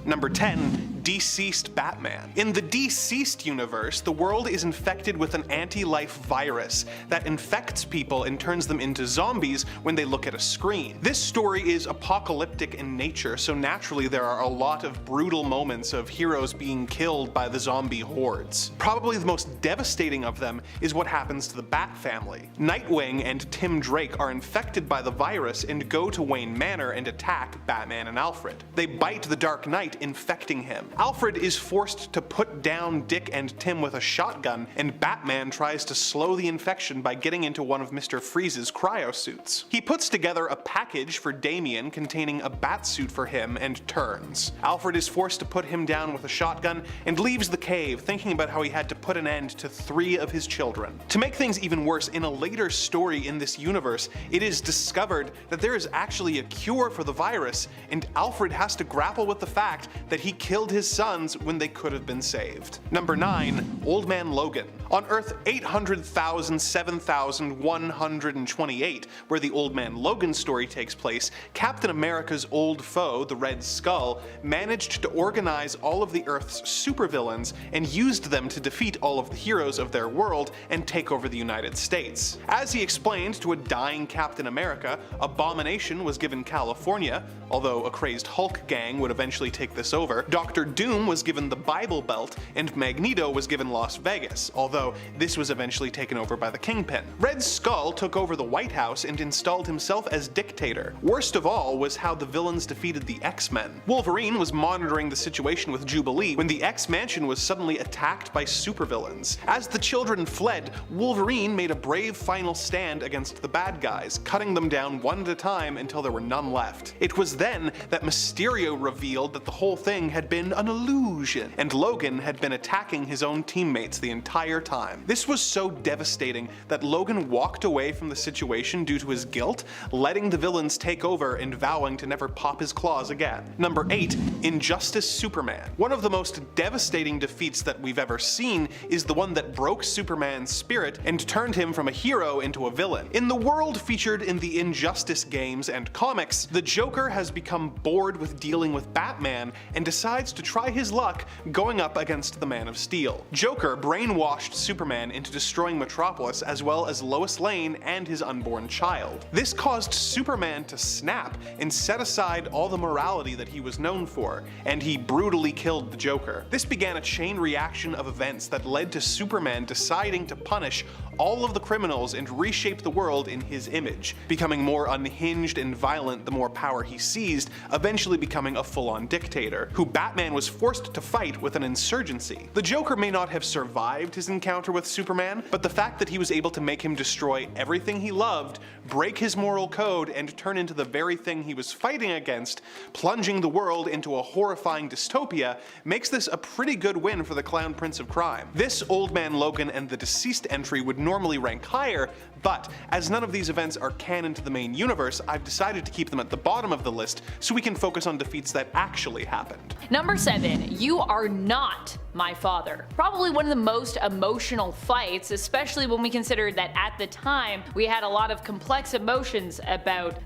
Number 10. Deceased Batman. In the Deceased universe, the world is infected with an anti-life virus that infects people and turns them into zombies when they look at a screen. This story is apocalyptic in nature, so naturally there are a lot of brutal moments of heroes being killed by the zombie hordes. Probably the most devastating of them is what happens to the Bat family. Nightwing and Tim Drake are infected by the virus and go to Wayne Manor and attack Batman and Alfred. They bite the Dark Knight, infecting him. Alfred is forced to put down Dick and Tim with a shotgun, and Batman tries to slow the infection by getting into one of Mr. Freeze's cryosuits. He puts together a package for Damian containing a batsuit for him and turns. Alfred is forced to put him down with a shotgun and leaves the cave, thinking about how he had to put an end to 3 of his children. To make things even worse, in a later story in this universe, it is discovered that there is actually a cure for the virus, and Alfred has to grapple with the fact that he killed his sons when they could have been saved. Number 9. Old Man Logan. On Earth 800,007,128, where the Old Man Logan story takes place, Captain America's old foe, the Red Skull, managed to organize all of the Earth's supervillains and used them to defeat all of the heroes of their world and take over the United States. As he explained to a dying Captain America, Abomination was given California, although a crazed Hulk gang would eventually take this over. Dr. Doom was given the Bible Belt, and Magneto was given Las Vegas, although this was eventually taken over by the Kingpin. Red Skull took over the White House and installed himself as dictator. Worst of all was how the villains defeated the X-Men. Wolverine was monitoring the situation with Jubilee when the X-Mansion was suddenly attacked by supervillains. As the children fled, Wolverine made a brave final stand against the bad guys, cutting them down one at a time until there were none left. It was then that Mysterio revealed that the whole thing had been an illusion, and Logan had been attacking his own teammates the entire time. This was so devastating that Logan walked away from the situation due to his guilt, letting the villains take over and vowing to never pop his claws again. Number 8. Injustice Superman. One of the most devastating defeats that we've ever seen is the one that broke Superman's spirit and turned him from a hero into a villain. In the world featured in the Injustice games and comics, the Joker has become bored with dealing with Batman and decides to try his luck going up against the Man of Steel. Joker brainwashed Superman into destroying Metropolis as well as Lois Lane and his unborn child. This caused Superman to snap and set aside all the morality that he was known for, and he brutally killed the Joker. This began a chain reaction of events that led to Superman deciding to punish all of the criminals and reshape the world in his image, becoming more unhinged and violent the more power he seized, eventually becoming a full-on dictator, who Batman was forced to fight with an insurgency. The Joker may not have survived his encounter with Superman, but the fact that he was able to make him destroy everything he loved, break his moral code, and turn into the very thing he was fighting against, plunging the world into a horrifying dystopia, makes this a pretty good win for the Clown Prince of Crime. This Old Man Logan and the Deceased entry would normally rank higher, but as none of these events are canon to the main universe, I've decided to keep them at the bottom of the list so we can focus on defeats that actually happened. Number 7. You Are Not My Father. Probably one of the most emotional fights, especially when we consider that at the time we had a lot of complex emotions about,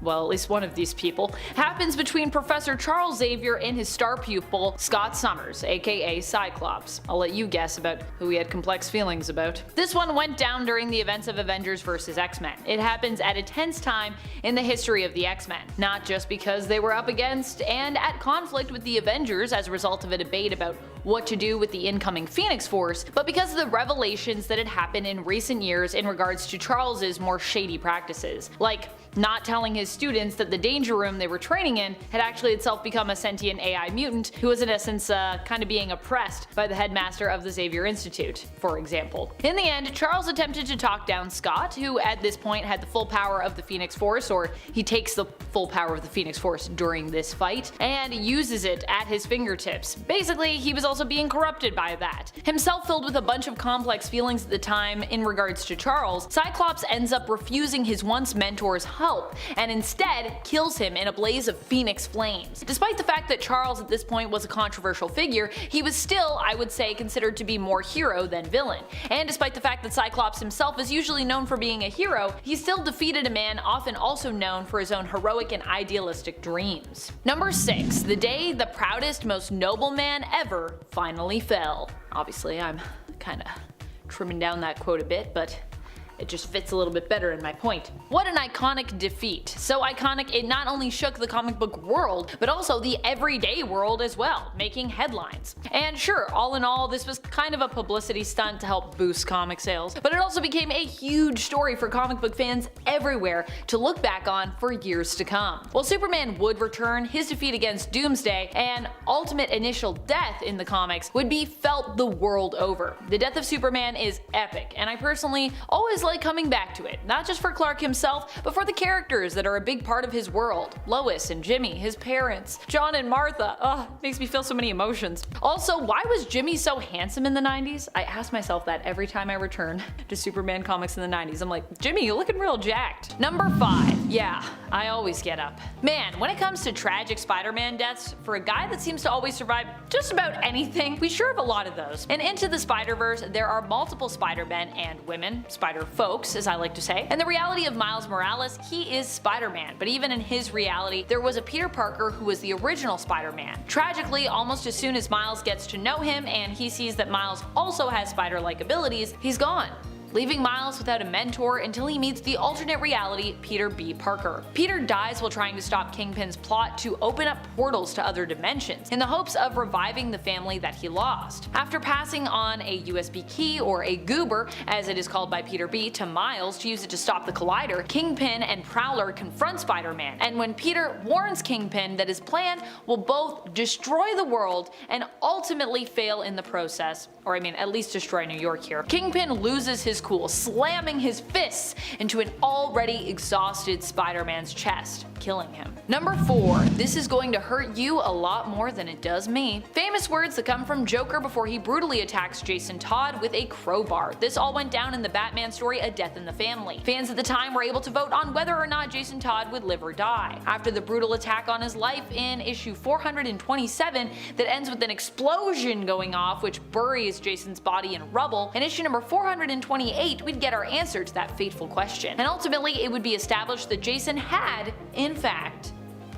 well, at least one of these people, happens between Professor Charles Xavier and his star pupil, Scott Summers, aka Cyclops. I'll let you guess about who he had complex feelings about. This one went down during the events of Avengers vs. X-Men. It happens at a tense time in the history of the X-Men, not just because they were up against and at conflict with the Avengers as a result of a debate about what to do with the incoming Phoenix Force, but because of the revelations that had happened in recent years in regards to Charles's more shady practices, like not telling his students that the danger room they were training in had actually itself become a sentient AI mutant who was in essence kind of being oppressed by the headmaster of the Xavier Institute, for example. In the end, Charles attempted to talk down Scott, who at this point had the full power of the Phoenix Force, or he takes the full power of the Phoenix Force during this fight, and uses it at his fingertips. Basically, he was also being being corrupted by that. Himself filled with a bunch of complex feelings at the time in regards to Charles, Cyclops ends up refusing his once mentor's help and instead kills him in a blaze of phoenix flames. Despite the fact that Charles at this point was a controversial figure, he was still, I would say, considered to be more hero than villain. And despite the fact that Cyclops himself is usually known for being a hero, he still defeated a man often also known for his own heroic and idealistic dreams. Number 6. The day the proudest, most noble man ever finally fell. Obviously, I'm kinda trimming down that quote a bit, but it just fits a little bit better in my point. What an iconic defeat. So iconic it not only shook the comic book world, but also the everyday world as well, making headlines. And sure, all in all, this was kind of a publicity stunt to help boost comic sales, but it also became a huge story for comic book fans everywhere to look back on for years to come. While Superman would return, his defeat against Doomsday and ultimate initial death in the comics would be felt the world over. The death of Superman is epic, and I personally always like coming back to it, not just for Clark himself, but for the characters that are a big part of his world. Lois and Jimmy, his parents, John and Martha. Ugh, makes me feel so many emotions. Also, why was Jimmy so handsome in the 90s? I ask myself that every time I return to Superman comics in the 90s. I'm like, Jimmy, you're looking real jacked. Number 5. Yeah, I always get up. Man, when it comes to tragic Spider-Man deaths, for a guy that seems to always survive just about anything, we sure have a lot of those. And Into the Spider-Verse, there are multiple Spider-Men and women, Spider-Folks as I like to say, and the reality of Miles Morales, he is Spider-Man, but even in his reality, there was a Peter Parker who was the original Spider-Man. Tragically, almost as soon as Miles gets to know him and he sees that Miles also has spider-like abilities, he's gone, leaving Miles without a mentor until he meets the alternate reality Peter B. Parker. Peter dies while trying to stop Kingpin's plot to open up portals to other dimensions, in the hopes of reviving the family that he lost. After passing on a USB key, or a goober, as it is called by Peter B, to Miles to use it to stop the collider, Kingpin and Prowler confront Spider-Man, and when Peter warns Kingpin that his plan will both destroy the world and ultimately fail in the process, or I mean at least destroy New York here, Kingpin loses his cool, slamming his fists into an already exhausted Spider-Man's chest, killing him. Number 4. This is going to hurt you a lot more than it does me. Famous words that come from Joker before he brutally attacks Jason Todd with a crowbar. This all went down in the Batman story A Death in the Family. Fans at the time were able to vote on whether or not Jason Todd would live or die. After the brutal attack on his life in issue 427 that ends with an explosion going off which buries Jason's body in rubble, in issue number 428 we'd get our answer to that fateful question. And ultimately it would be established that Jason had, in fact,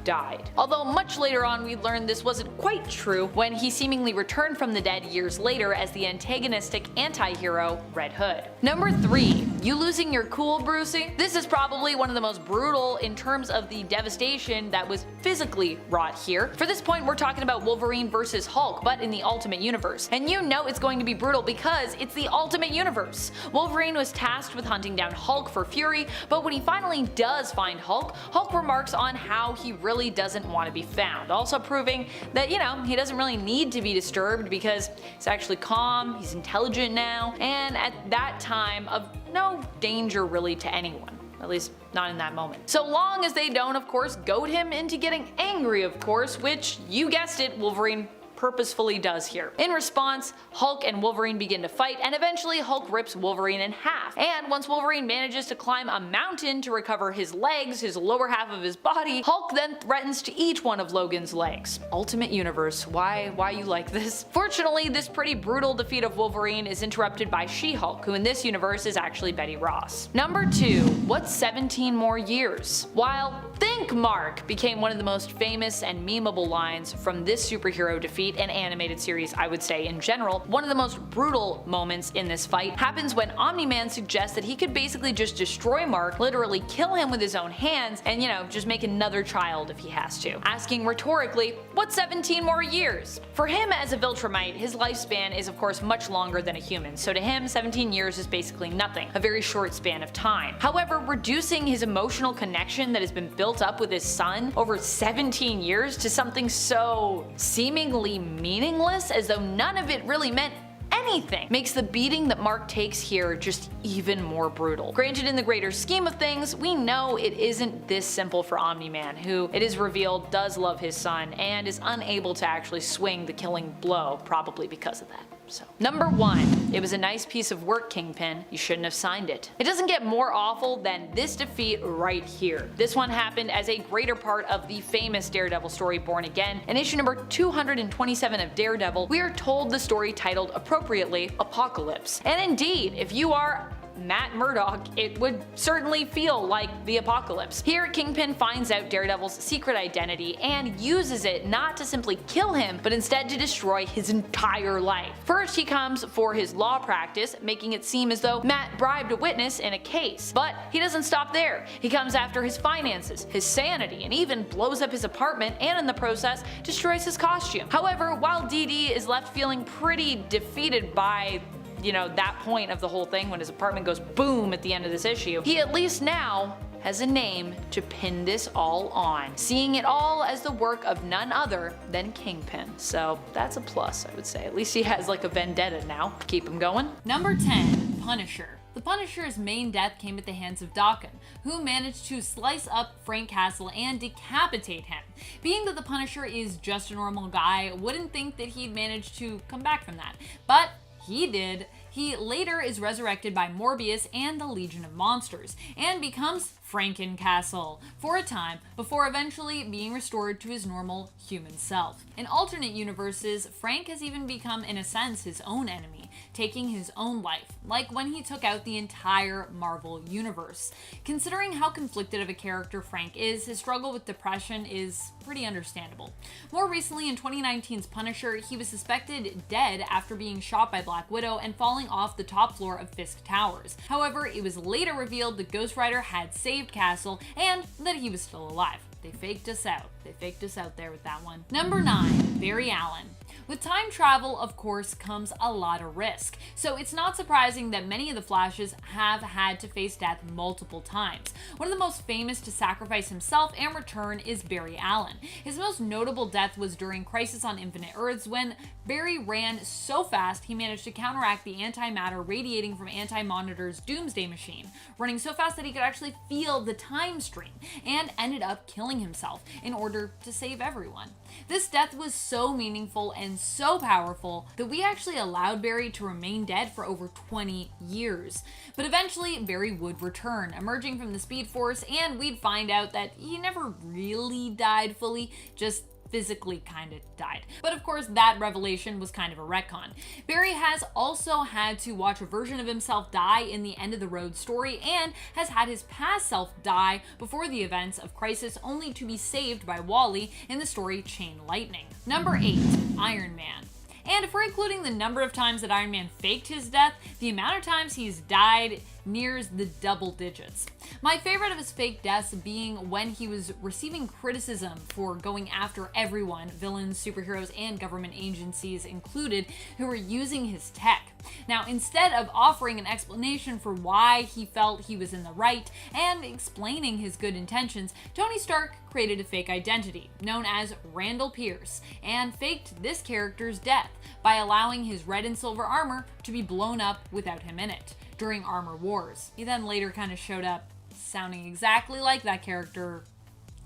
died. Although much later on we learned this wasn't quite true when he seemingly returned from the dead years later as the antagonistic anti-hero Red Hood. Number 3. You losing your cool, Brucey? This is probably one of the most brutal in terms of the devastation that was physically wrought here. For this point we're talking about Wolverine versus Hulk, but in the Ultimate Universe. And you know it's going to be brutal because it's the Ultimate Universe. Wolverine was tasked with hunting down Hulk for fury, but when he finally does find Hulk, Hulk remarks on how he really doesn't want to be found, also proving that, you know, he doesn't really need to be disturbed because he's actually calm, he's intelligent now, and at that time of no danger really to anyone. At least not in that moment. So long as they don't, of course, goad him into getting angry, of course, which, you guessed it, Wolverine purposefully does here. In response, Hulk and Wolverine begin to fight, and eventually Hulk rips Wolverine in half. And once Wolverine manages to climb a mountain to recover his legs, his lower half of his body, Hulk then threatens to eat one of Logan's legs. Ultimate Universe, why you like this? Fortunately, this pretty brutal defeat of Wolverine is interrupted by She-Hulk, who in this universe is actually Betty Ross. Number 2. What's 17 more years? While "Think, Mark" became one of the most famous and memeable lines from this superhero defeat and animated series, I would say in general, one of the most brutal moments in this fight happens when Omni-Man suggests that he could basically just destroy Mark, literally kill him with his own hands, and, you know, just make another child if he has to. Asking rhetorically, what's 17 more years? For him as a Viltrumite, his lifespan is of course much longer than a human, so to him 17 years is basically nothing, a very short span of time. However, reducing his emotional connection that has been built up with his son over 17 years to something so seemingly meaningless, as though none of it really meant anything makes the beating that Mark takes here just even more brutal. Granted, in the greater scheme of things, we know it isn't this simple for Omni-Man, who, it is revealed, does love his son and is unable to actually swing the killing blow, probably because of that. So, number 1. It was a nice piece of work, Kingpin. You shouldn't have signed it. It doesn't get more awful than this defeat right here. This one happened as a greater part of the famous Daredevil story Born Again. In issue number 227 of Daredevil, we are told the story titled appropriately Apocalypse. And indeed, if you are Matt Murdock, it would certainly feel like the apocalypse. Here, Kingpin finds out Daredevil's secret identity and uses it not to simply kill him, but instead to destroy his entire life. First, he comes for his law practice, making it seem as though Matt bribed a witness in a case. But he doesn't stop there. He comes after his finances, his sanity, and even blows up his apartment, and in the process, destroys his costume. However, while DD is left feeling pretty defeated by that point of the whole thing when his apartment goes boom at the end of this issue, he at least now has a name to pin this all on, seeing it all as the work of none other than Kingpin. So that's a plus, I would say. At least he has like a vendetta now. Keep him going. Number 10. Punisher. The Punisher's main death came at the hands of Daken, who managed to slice up Frank Castle and decapitate him. Being that the Punisher is just a normal guy, wouldn't think that he'd manage to come back from that. But he did. He later is resurrected by Morbius and the Legion of Monsters, and becomes Frankencastle for a time before eventually being restored to his normal human self. In alternate universes, Frank has even become in a sense his own enemy, taking his own life, like when he took out the entire Marvel universe. Considering how conflicted of a character Frank is, his struggle with depression is pretty understandable. More recently, in 2019's Punisher, he was suspected dead after being shot by Black Widow and falling off the top floor of Fisk Towers. However, it was later revealed that Ghost Rider had saved Castle and that he was still alive. They faked us out. They faked us out there with that one. Number 9. Barry Allen. With time travel, of course, comes a lot of risk, so it's not surprising that many of the Flashes have had to face death multiple times. One of the most famous to sacrifice himself and return is Barry Allen. His most notable death was during Crisis on Infinite Earths, when Barry ran so fast he managed to counteract the antimatter radiating from Anti-Monitor's Doomsday Machine, running so fast that he could actually feel the time stream, and ended up killing himself in order to save everyone. This death was so meaningful and so powerful that we actually allowed Barry to remain dead for over 20 years. But eventually, Barry would return, emerging from the Speed Force, and we'd find out that he never really died fully, just physically kind of died. But of course, that revelation was kind of a retcon. Barry has also had to watch a version of himself die in the End of the Road story, and has had his past self die before the events of Crisis, only to be saved by Wally in the story Chain Lightning. Number 8. Iron Man. And if we're including the number of times that Iron Man faked his death, the amount of times he's died nears the double digits. My favorite of his fake deaths being when he was receiving criticism for going after everyone, villains, superheroes, and government agencies included, who were using his tech. Now, instead of offering an explanation for why he felt he was in the right and explaining his good intentions, Tony Stark created a fake identity, known as Randall Pierce, and faked this character's death by allowing his red and silver armor to be blown up without him in it during Armor Wars. He then later kind of showed up sounding exactly like that character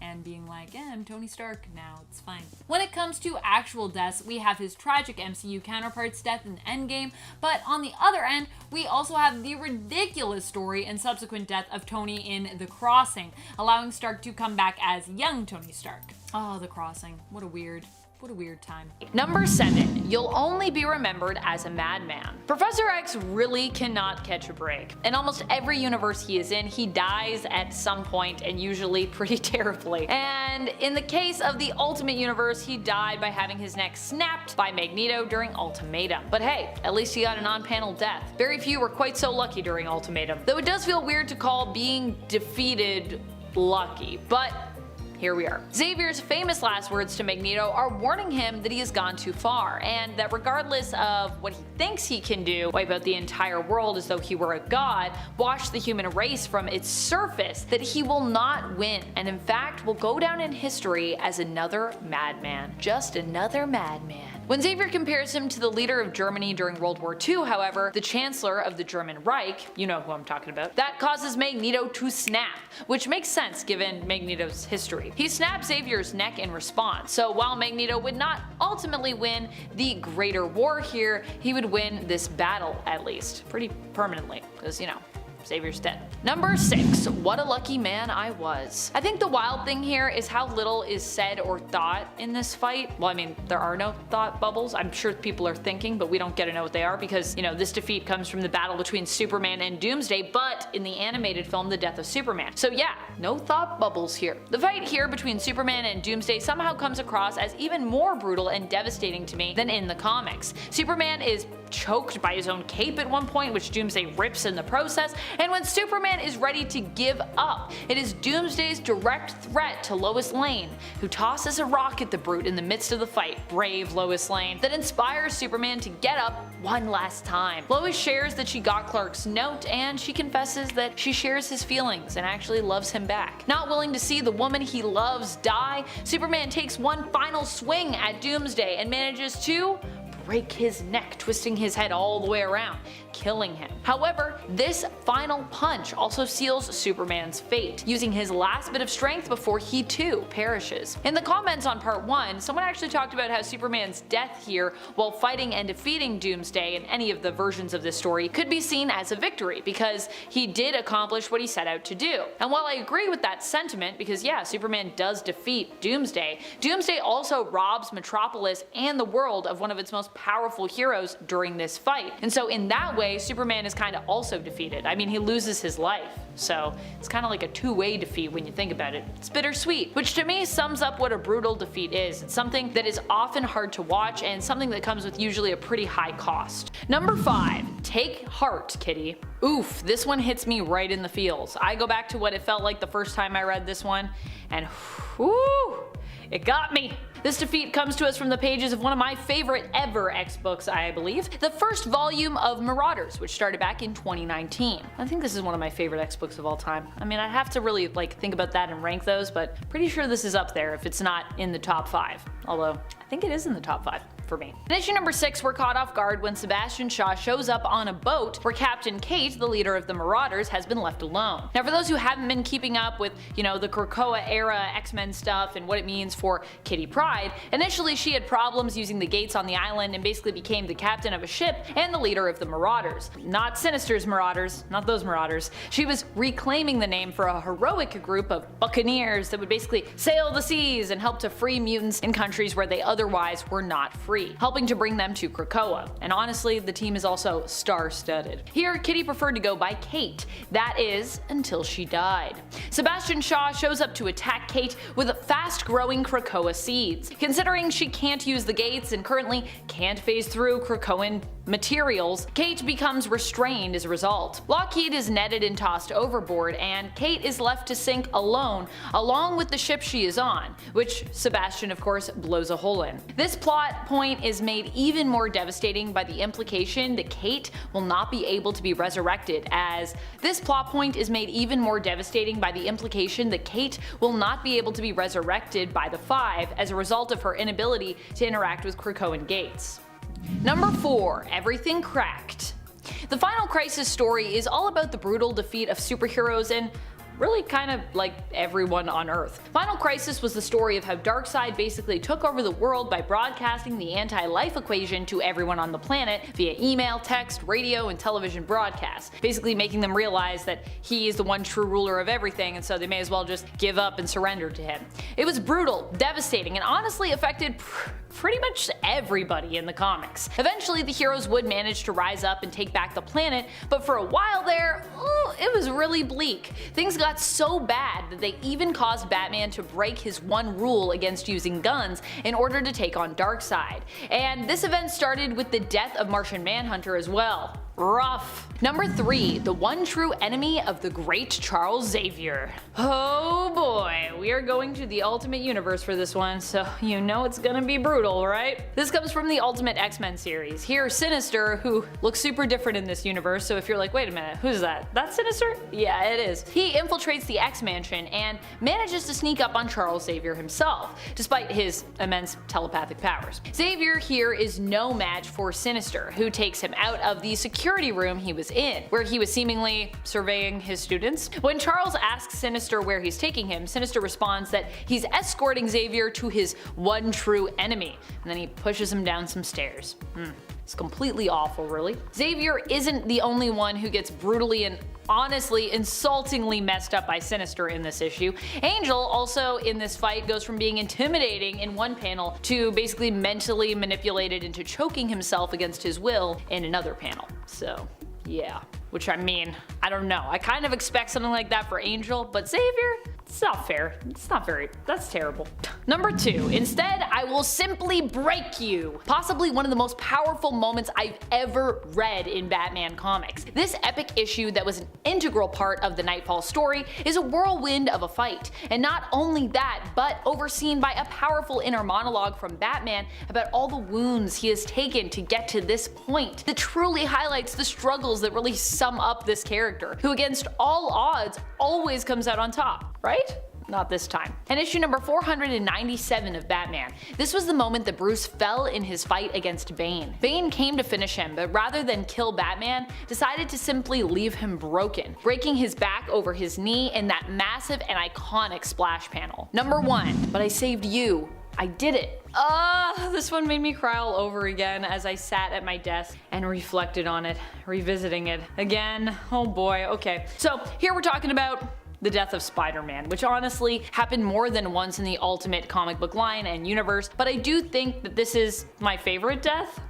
and being like, yeah, I'm Tony Stark now, it's fine. When it comes to actual deaths, we have his tragic MCU counterpart's death in Endgame, but on the other end, we also have the ridiculous story and subsequent death of Tony in The Crossing, allowing Stark to come back as young Tony Stark. Oh, The Crossing, what a weird time. Number 7. You'll only be remembered as a madman. Professor X really cannot catch a break. In almost every universe he is in, he dies at some point, and usually pretty terribly. And in the case of the Ultimate Universe, he died by having his neck snapped by Magneto during Ultimatum. But hey, at least he got an on-panel death. Very few were quite so lucky during Ultimatum. Though it does feel weird to call being defeated lucky, but here we are. Xavier's famous last words to Magneto are warning him that he has gone too far, and that regardless of what he thinks he can do, wipe out the entire world as though he were a god, wash the human race from its surface, that he will not win, and in fact will go down in history as another madman. Just another madman. When Xavier compares him to the leader of Germany during World War II, however, the Chancellor of the German Reich, you know who I'm talking about, that causes Magneto to snap, which makes sense given Magneto's history. He snaps Xavier's neck in response, so while Magneto would not ultimately win the greater war here, he would win this battle at least, pretty permanently, because you know, Xavier's dead. Number 6. What a lucky man I was. I think the wild thing here is how little is said or thought in this fight. Well, I mean, there are no thought bubbles. I'm sure people are thinking, but we don't get to know what they are because, you know, this defeat comes from the battle between Superman and Doomsday, but in the animated film, The Death of Superman. So yeah, no thought bubbles here. The fight here between Superman and Doomsday somehow comes across as even more brutal and devastating to me than in the comics. Superman is choked by his own cape at one point, which Doomsday rips in the process, and when Superman is ready to give up, it is Doomsday's direct threat to Lois Lane, who tosses a rock at the brute in the midst of the fight, brave Lois Lane, that inspires Superman to get up one last time. Lois shares that she got Clark's note, and she confesses that she shares his feelings and actually loves him back. Not willing to see the woman he loves die, Superman takes one final swing at Doomsday and manages to break his neck, twisting his head all the way around, killing him. However, this final punch also seals Superman's fate, using his last bit of strength before he too perishes. In the comments on part 1, someone actually talked about how Superman's death here while fighting and defeating Doomsday in any of the versions of this story could be seen as a victory because he did accomplish what he set out to do. And while I agree with that sentiment, because yeah, Superman does defeat Doomsday, Doomsday also robs Metropolis and the world of one of its most powerful heroes during this fight. And so in that way, Superman is kind of also defeated. I mean, he loses his life. So it's kind of like a two-way defeat when you think about it. It's bittersweet, which to me sums up what a brutal defeat is. It's something that is often hard to watch and something that comes with usually a pretty high cost. Number 5. Take heart, Kitty. Oof, this one hits me right in the feels. I go back to what it felt like the first time I read this one, and whoo, it got me. This defeat comes to us from the pages of one of my favorite ever X-books, I believe, the first volume of Marauders, which started back in 2019. I think this is one of my favorite X-books of all time. I mean, I'd have to really think about that and rank those, but pretty sure this is up there if it's not in the top 5. Although, I think it is in the top 5. For me. In issue number 6, we're caught off guard when Sebastian Shaw shows up on a boat where Captain Kate, the leader of the Marauders, has been left alone. Now for those who haven't been keeping up with, you know, the Krakoa era X-Men stuff and what it means for Kitty Pryde, initially she had problems using the gates on the island and basically became the captain of a ship and the leader of the Marauders. Not Sinister's Marauders, not those Marauders. She was reclaiming the name for a heroic group of buccaneers that would basically sail the seas and help to free mutants in countries where they otherwise were not free, helping to bring them to Krakoa. And honestly, the team is also star-studded. Here, Kitty preferred to go by Kate. That is, until she died. Sebastian Shaw shows up to attack Kate with fast-growing Krakoa seeds. Considering she can't use the gates and currently can't phase through Krakoan materials, Kate becomes restrained as a result. Lockheed is netted and tossed overboard, and Kate is left to sink alone, along with the ship she is on, which Sebastian of course blows a hole in. This plot point is made even more devastating by the implication that Kate will not be able to be resurrected, as this plot point is made even more devastating by the implication that Kate will not be able to be resurrected by the Five as a result of her inability to interact with Krakoan gates. Number 4. Everything Cracked. The Final Crisis story is all about the brutal defeat of superheroes and really kind of like everyone on Earth. Final Crisis was the story of how Darkseid basically took over the world by broadcasting the anti-life equation to everyone on the planet via email, text, radio, and television broadcasts, basically making them realize that he is the one true ruler of everything, and so they may as well just give up and surrender to him. It was brutal, devastating, and honestly affected pretty much everybody in the comics. Eventually the heroes would manage to rise up and take back the planet, but for a while there, it was really bleak. Things got so bad that they even caused Batman to break his one rule against using guns in order to take on Darkseid. And this event started with the death of Martian Manhunter as well. Rough. Number 3, the one true enemy of the great Charles Xavier. Oh boy, we are going to the Ultimate Universe for this one, so you know it's gonna be brutal, right? This comes from the Ultimate X-Men series. Here, Sinister, who looks super different in this universe, so if you're like, wait a minute, who's that? That's Sinister? Yeah, it is. He infiltrates the X-Mansion and manages to sneak up on Charles Xavier himself, despite his immense telepathic powers. Xavier here is no match for Sinister, who takes him out of the security room he was in, where he was seemingly surveying his students. When Charles asks Sinister where he's taking him, Sinister responds that he's escorting Xavier to his one true enemy, and then he pushes him down some stairs. It's completely awful, really. Xavier isn't the only one who gets brutally and honestly insultingly messed up by Sinister in this issue. Angel also in this fight goes from being intimidating in one panel to basically mentally manipulated into choking himself against his will in another panel. So yeah, which I mean, I don't know. I kind of expect something like that for Angel, but Xavier? It's not fair. It's not very, that's terrible. Number 2, instead I will simply break you. Possibly one of the most powerful moments I've ever read in Batman comics. This epic issue that was an integral part of the Nightfall story is a whirlwind of a fight. And not only that, but overseen by a powerful inner monologue from Batman about all the wounds he has taken to get to this point, that truly highlights the struggles that really sum up this character, who against all odds always comes out on top, right? Not this time. In issue number 497 of Batman, this was the moment that Bruce fell in his fight against Bane. Bane came to finish him, but rather than kill Batman, decided to simply leave him broken, breaking his back over his knee in that massive and iconic splash panel. Number 1, but I saved you. I did it. This one made me cry all over again as I sat at my desk and reflected on it, revisiting it again. Oh boy, okay. So here we're talking about the death of Spider-Man, which honestly happened more than once in the Ultimate comic book line and universe, but I do think that this is my favorite death.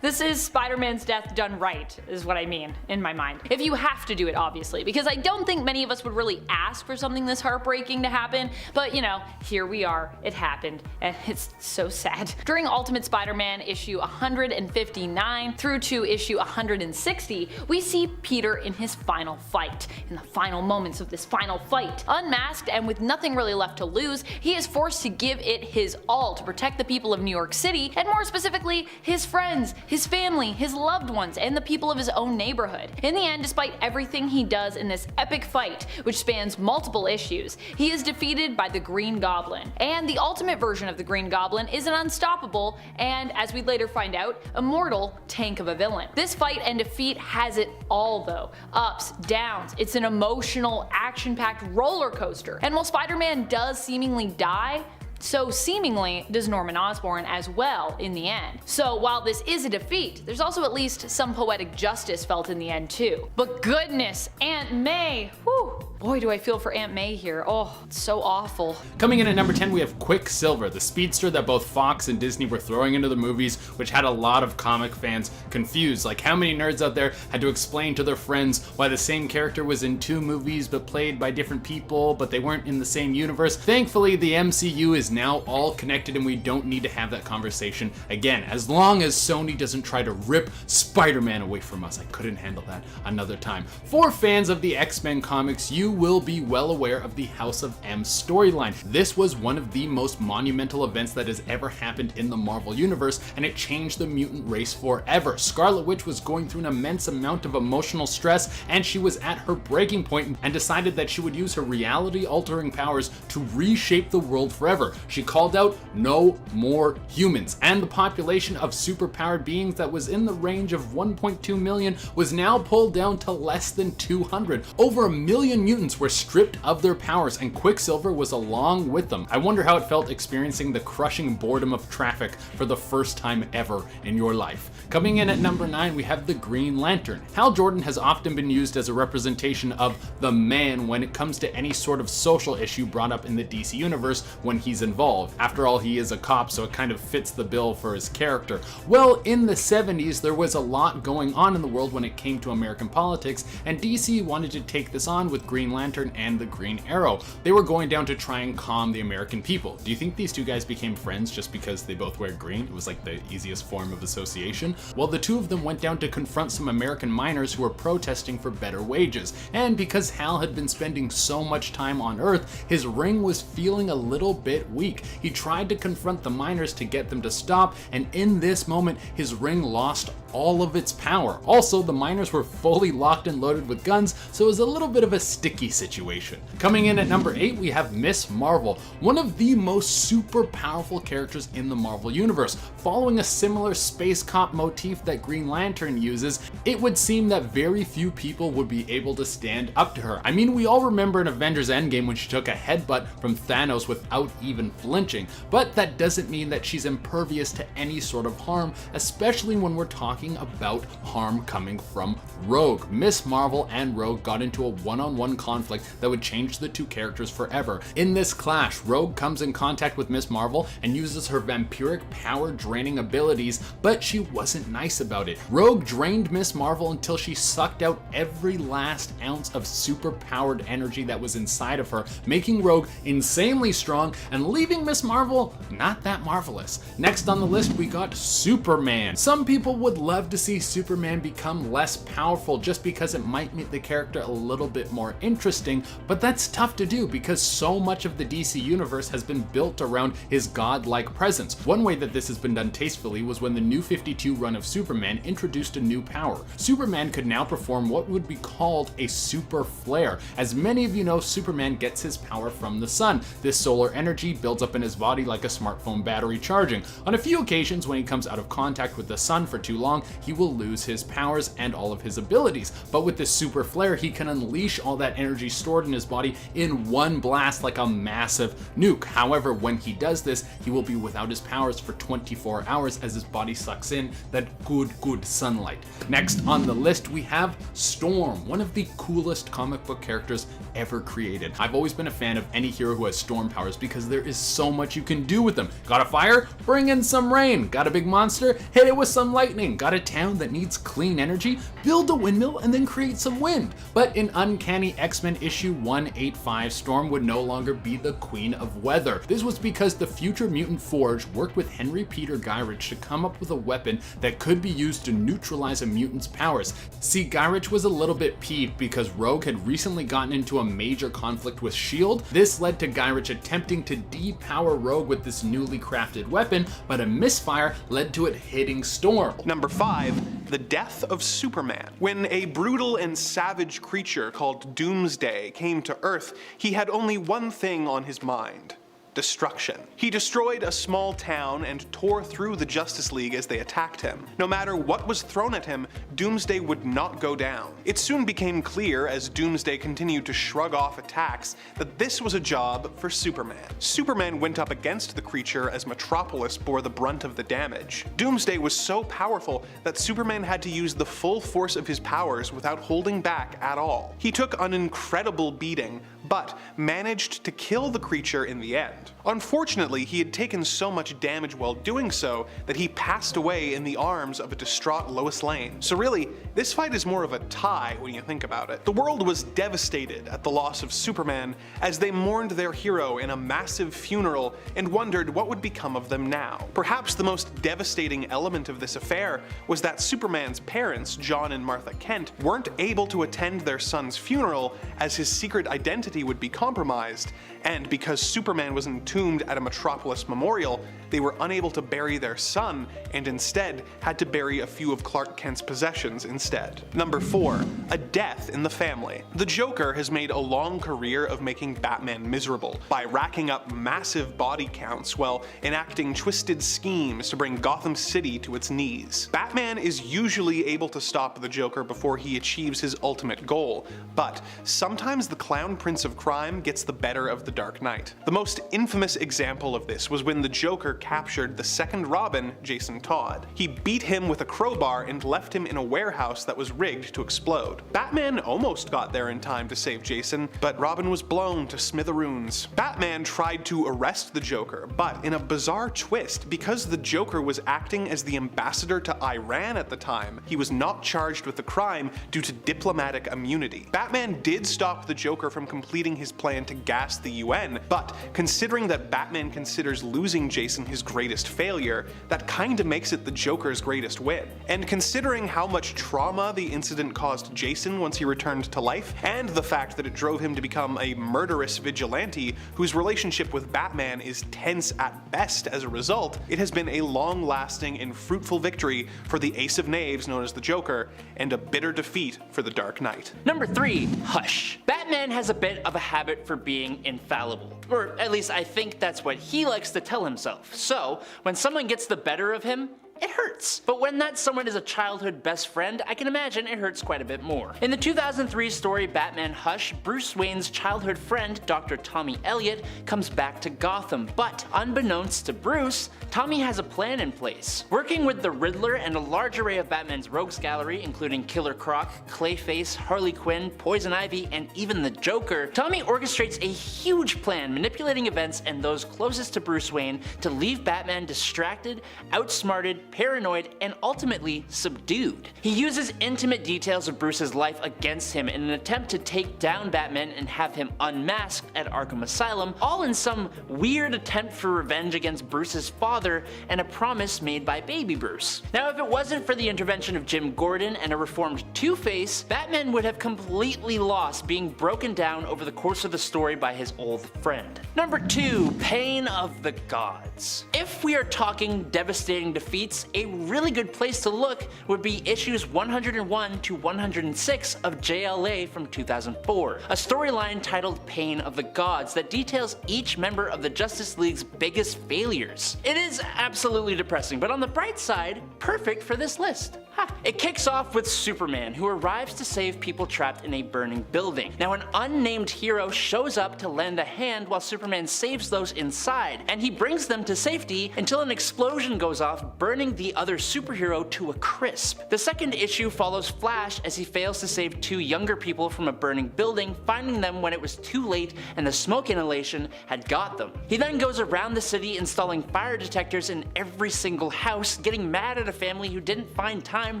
This is Spider-Man's death done right, is what I mean, in my mind. If you have to do it, obviously, because I don't think many of us would really ask for something this heartbreaking to happen, but you know, here we are, it happened, and it's so sad. During Ultimate Spider-Man issue 159 through to issue 160, we see Peter in his final fight. In the final moments of this final fight, unmasked and with nothing really left to lose, he is forced to give it his all to protect the people of New York City, and more specifically, his friends, his family, his loved ones, and the people of his own neighborhood. In the end, despite everything he does in this epic fight, which spans multiple issues, he is defeated by the Green Goblin. And the ultimate version of the Green Goblin is an unstoppable, and as we later find out, immortal tank of a villain. This fight and defeat has it all though. Ups, downs, it's an emotional, action-packed roller coaster. And while Spider-Man does seemingly die, so seemingly does Norman Osborn as well in the end. So while this is a defeat, there's also at least some poetic justice felt in the end too. But goodness, Aunt May, whew, boy do I feel for Aunt May here. Oh, it's so awful. Coming in at number 10, we have Quicksilver, the speedster that both Fox and Disney were throwing into the movies, which had a lot of comic fans confused. Like, how many nerds out there had to explain to their friends why the same character was in 2 movies but played by different people, but they weren't in the same universe? Thankfully, the MCU is now all connected and we don't need to have that conversation again, as long as Sony doesn't try to rip Spider-Man away from us. I couldn't handle that another time. For fans of the X-Men comics, you will be well aware of the House of M storyline. This was one of the most monumental events that has ever happened in the Marvel Universe, and it changed the mutant race forever. Scarlet Witch was going through an immense amount of emotional stress, and she was at her breaking point and decided that she would use her reality-altering powers to reshape the world forever. She called out no more humans, and the population of superpowered beings that was in the range of 1.2 million was now pulled down to less than 200. Over 1 million mutants were stripped of their powers, and Quicksilver was along with them. I wonder how it felt experiencing the crushing boredom of traffic for the first time ever in your life. Coming in at number 9, we have the Green Lantern. Hal Jordan has often been used as a representation of the man when it comes to any sort of social issue brought up in the DC universe when he's involved. After all, he is a cop, so it kind of fits the bill for his character. Well, in the 70s, there was a lot going on in the world when it came to American politics, and DC wanted to take this on with Green Green Lantern and the Green Arrow. They were going down to try and calm the American people. Do you think these two guys became friends just because they both wear green? It was like the easiest form of association. Well, the two of them went down to confront some American miners who were protesting for better wages. And because Hal had been spending so much time on Earth, his ring was feeling a little bit weak. He tried to confront the miners to get them to stop, and in this moment, his ring lost all of its power. Also, the miners were fully locked and loaded with guns, so it was a little bit of a sticky situation. Coming in at number 8, we have Miss Marvel, one of the most super powerful characters in the Marvel Universe. Following a similar space cop motif that Green Lantern uses, it would seem that very few people would be able to stand up to her. I mean, we all remember in Avengers Endgame when she took a headbutt from Thanos without even flinching, but that doesn't mean that she's impervious to any sort of harm, especially when we're talking about harm coming from Rogue. Miss Marvel and Rogue got into a one-on-one conflict that would change the two characters forever. In this clash, Rogue comes in contact with Miss Marvel and uses her vampiric power draining abilities, but she wasn't nice about it. Rogue drained Miss Marvel until she sucked out every last ounce of super powered energy that was inside of her, making Rogue insanely strong and leaving Miss Marvel not that marvelous. Next on the list, we got Superman. Some people would love to see Superman become less powerful just because it might make the character a little bit more interesting, but that's tough to do because so much of the DC universe has been built around his godlike presence. One way that this has been done tastefully was when the New 52 run of Superman introduced a new power. Superman could now perform what would be called a super flare. As many of you know, Superman gets his power from the sun. This solar energy builds up in his body like a smartphone battery charging. On a few occasions, when he comes out of contact with the sun for too long, he will lose his powers and all of his abilities. But with this super flare, he can unleash all that energy stored in his body in one blast like a massive nuke. However, when he does this, he will be without his powers for 24 hours as his body sucks in that good sunlight. Next on the list, we have Storm, one of the coolest comic book characters ever created. I've always been a fan of any hero who has storm powers because there is so much you can do with them. Got a fire? Bring in some rain. Got a big monster? Hit it with some lightning. Got a town that needs clean energy? Build a windmill and then create some wind. But in Uncanny X-Men issue 185, Storm would no longer be the queen of weather. This was because the future mutant Forge worked with Henry Peter Gyrich to come up with a weapon that could be used to neutralize a mutant's powers. See, Gyrich was a little bit peeved because Rogue had recently gotten into a major conflict with S.H.I.E.L.D. This led to Gyrich attempting to depower Rogue with this newly crafted weapon, but a misfire led to it hitting Storm. Number 5, the death of Superman. When a brutal and savage creature called Doomsday came to Earth, he had only one thing on his mind: destruction. He destroyed a small town and tore through the Justice League as they attacked him. No matter what was thrown at him, Doomsday would not go down. It soon became clear as Doomsday continued to shrug off attacks that this was a job for Superman. Superman went up against the creature as Metropolis bore the brunt of the damage. Doomsday was so powerful that Superman had to use the full force of his powers without holding back at all. He took an incredible beating, but managed to kill the creature in the end. Unfortunately, he had taken so much damage while doing so that he passed away in the arms of a distraught Lois Lane. So really, this fight is more of a tie when you think about it. The world was devastated at the loss of Superman as they mourned their hero in a massive funeral and wondered what would become of them now. Perhaps the most devastating element of this affair was that Superman's parents, John and Martha Kent, weren't able to attend their son's funeral as his secret identity would be compromised, and because Superman was entombed at a Metropolis memorial, they were unable to bury their son and instead had to bury a few of Clark Kent's possessions instead. Number 4, a death in the family. The Joker has made a long career of making Batman miserable by racking up massive body counts while enacting twisted schemes to bring Gotham City to its knees. Batman is usually able to stop the Joker before he achieves his ultimate goal, but sometimes the Clown Prince of Crime gets the better of the Dark Knight. The most infamous example of this was when the Joker captured the second Robin, Jason Todd. He beat him with a crowbar and left him in a warehouse that was rigged to explode. Batman almost got there in time to save Jason, but Robin was blown to smithereens. Batman tried to arrest the Joker, but in a bizarre twist, because the Joker was acting as the ambassador to Iran at the time, he was not charged with the crime due to diplomatic immunity. Batman did stop the Joker from completing his plan to gas the UN, but considering that Batman considers losing Jason his greatest failure, that kinda makes it the Joker's greatest win. And considering how much trauma the incident caused Jason once he returned to life, and the fact that it drove him to become a murderous vigilante whose relationship with Batman is tense at best as a result, it has been a long-lasting and fruitful victory for the Ace of Knaves known as the Joker, and a bitter defeat for the Dark Knight. Number 3, Hush. Batman has a bit of a habit for being infallible. Or at least I think that's what he likes to tell himself. So, when someone gets the better of him, it hurts. But when that someone is a childhood best friend, I can imagine it hurts quite a bit more. In the 2003 story Batman Hush, Bruce Wayne's childhood friend, Dr. Tommy Elliot, comes back to Gotham, but unbeknownst to Bruce, Tommy has a plan in place. Working with the Riddler and a large array of Batman's rogues gallery, including Killer Croc, Clayface, Harley Quinn, Poison Ivy, and even the Joker, Tommy orchestrates a huge plan manipulating events and those closest to Bruce Wayne to leave Batman distracted, outsmarted, paranoid, and ultimately subdued. He uses intimate details of Bruce's life against him in an attempt to take down Batman and have him unmasked at Arkham Asylum, all in some weird attempt for revenge against Bruce's father and a promise made by baby Bruce. Now, if it wasn't for the intervention of Jim Gordon and a reformed Two-Face, Batman would have completely lost, being broken down over the course of the story by his old friend. Number 2, Pain of the Gods. If we are talking devastating defeats, a really good place to look would be issues 101 to 106 of JLA from 2004, a storyline titled Pain of the Gods that details each member of the Justice League's biggest failures. It is absolutely depressing, but on the bright side, perfect for this list. It kicks off with Superman, who arrives to save people trapped in a burning building. Now, an unnamed hero shows up to lend a hand while Superman saves those inside, and he brings them to safety until an explosion goes off, burning the other superhero to a crisp. The second issue follows Flash as he fails to save 2 younger people from a burning building, finding them when it was too late and the smoke inhalation had got them. He then goes around the city installing fire detectors in every single house, getting mad at a family who didn't find time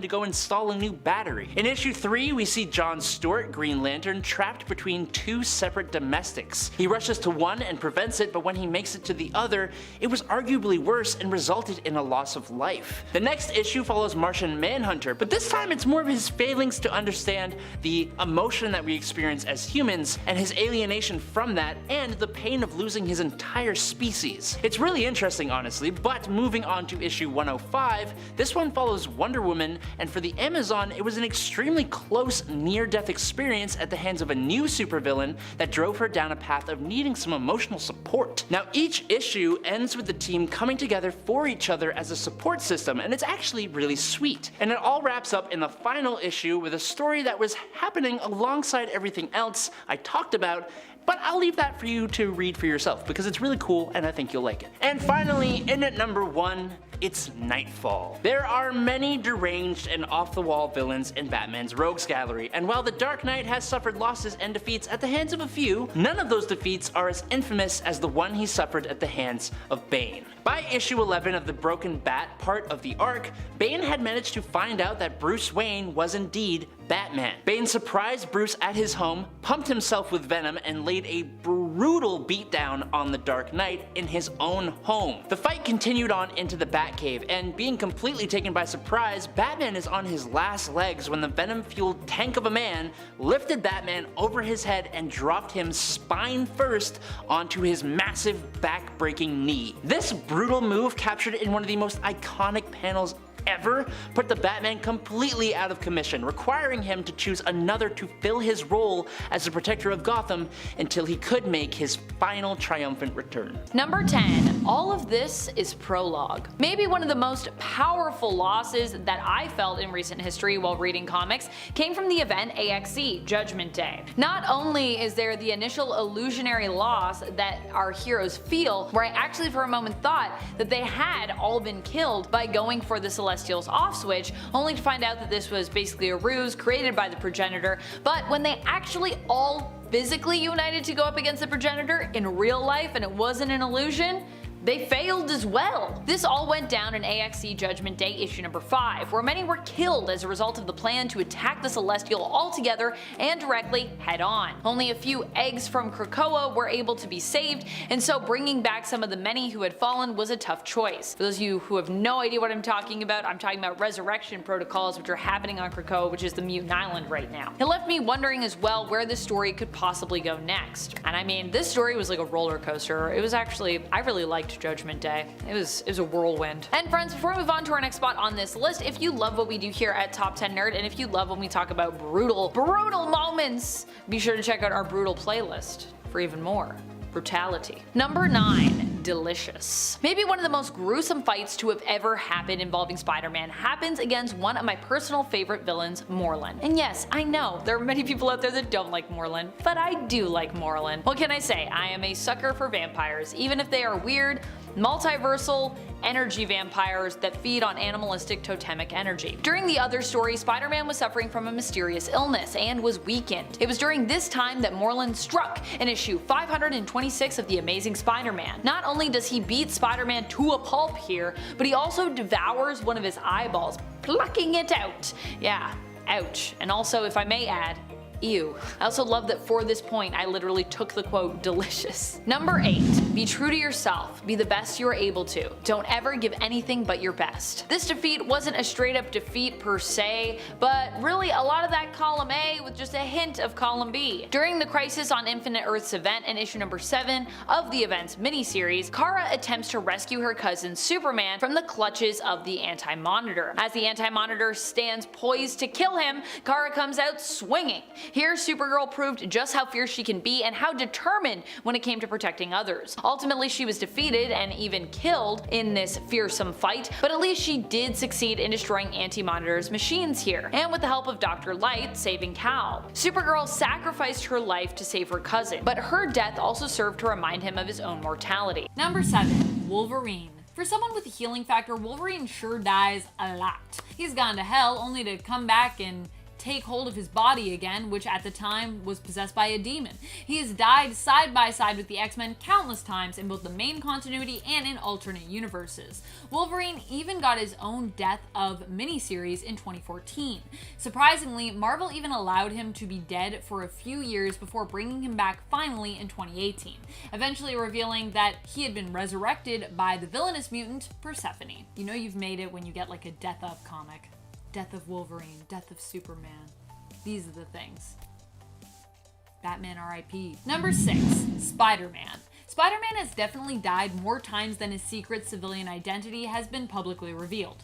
to go install a new battery. In issue 3, we see John Stewart, Green Lantern, trapped between 2 separate domestics. He rushes to one and prevents it, but when he makes it to the other, it was arguably worse and resulted in a loss of life. The next issue follows Martian Manhunter, but this time it's more of his failings to understand the emotion that we experience as humans, and his alienation from that, and the pain of losing his entire species. It's really interesting, honestly, but moving on to issue 105, this one follows Wonder Woman, and for the Amazon, it was an extremely close near-death experience at the hands of a new supervillain that drove her down a path of needing some emotional support. Now, each issue ends with the team coming together for each other as a support system, and it's actually really sweet. And it all wraps up in the final issue with a story that was happening alongside everything else I talked about, but I'll leave that for you to read for yourself because it's really cool and I think you'll like it. And finally, in at number 1, it's Nightfall. There are many deranged and off-the-wall villains in Batman's rogues gallery, and while the Dark Knight has suffered losses and defeats at the hands of a few, none of those defeats are as infamous as the one he suffered at the hands of Bane. By issue 11 of the Broken Bat part of the arc, Bane had managed to find out that Bruce Wayne was indeed Batman. Bane surprised Bruce at his home, pumped himself with venom, and laid a brutal beatdown on the Dark Knight in his own home. The fight continued on into the Batcave, and being completely taken by surprise, Batman is on his last legs when the venom-fueled tank of a man lifted Batman over his head and dropped him spine first onto his massive back-breaking knee. This brutal move, captured in one of the most iconic panels ever, put the Batman completely out of commission, requiring him to choose another to fill his role as the protector of Gotham until he could make his final triumphant return. Number 10. All of this is prologue. Maybe one of the most powerful losses that I felt in recent history while reading comics came from the event AXE, Judgment Day. Not only is there the initial illusionary loss that our heroes feel, where I actually for a moment thought that they had all been killed by going for the Celestials off switch, only to find out that this was basically a ruse created by the progenitor, but when they actually all physically united to go up against the progenitor in real life and it wasn't an illusion, they failed as well. This all went down in AXE Judgment Day issue number 5, where many were killed as a result of the plan to attack the Celestial altogether and directly head on. Only a few eggs from Krakoa were able to be saved, and so bringing back some of the many who had fallen was a tough choice. For those of you who have no idea what I'm talking about resurrection protocols which are happening on Krakoa, which is the mutant island right now. It left me wondering as well where this story could possibly go next. And I mean, this story was like a roller coaster. It was actually, I really liked Judgment Day. It was a whirlwind. And friends, before we move on to our next spot on this list, if you love what we do here at Top 10 Nerd, and if you love when we talk about brutal moments, be sure to check out our brutal playlist for even more brutality. Number 9. Delicious. Maybe one of the most gruesome fights to have ever happened involving Spider-Man happens against one of my personal favorite villains, Morlun. And yes, I know there are many people out there that don't like Morlun, but I do like Morlun. What can I say? I am a sucker for vampires, even if they are weird, multiversal, energy vampires that feed on animalistic totemic energy. During the other story, Spider-Man was suffering from a mysterious illness and was weakened. It was during this time that Morlun struck in issue 526 of The Amazing Spider-Man. Not only does he beat Spider-Man to a pulp here, but he also devours one of his eyeballs, plucking it out. Yeah, ouch. And also, if I may add, ew. I also love that for this point I literally took the quote delicious. Number 8. Be true to yourself. Be the best you are able to. Don't ever give anything but your best. This defeat wasn't a straight up defeat per se, but really a lot of that column A with just a hint of column B. During the Crisis on Infinite Earths event in issue number 7 of the event's miniseries, Kara attempts to rescue her cousin Superman from the clutches of the Anti-Monitor. As the Anti-Monitor stands poised to kill him, Kara comes out swinging. Here, Supergirl proved just how fierce she can be and how determined when it came to protecting others. Ultimately, she was defeated and even killed in this fearsome fight, but at least she did succeed in destroying Anti-Monitor's machines here, and with the help of Dr. Light, saving Cal. Supergirl sacrificed her life to save her cousin, but her death also served to remind him of his own mortality. Number 7. Wolverine. For someone with a healing factor, Wolverine sure dies a lot. He's gone to hell only to come back and take hold of his body again, which at the time was possessed by a demon. He has died side by side with the X-Men countless times in both the main continuity and in alternate universes. Wolverine even got his own Death of miniseries in 2014. Surprisingly, Marvel even allowed him to be dead for a few years before bringing him back finally in 2018, eventually revealing that he had been resurrected by the villainous mutant Persephone. You know you've made it when you get like a Death of comic. Death of Wolverine, Death of Superman. These are the things. Batman RIP. Number 6. Spider-Man. Spider-Man has definitely died more times than his secret civilian identity has been publicly revealed.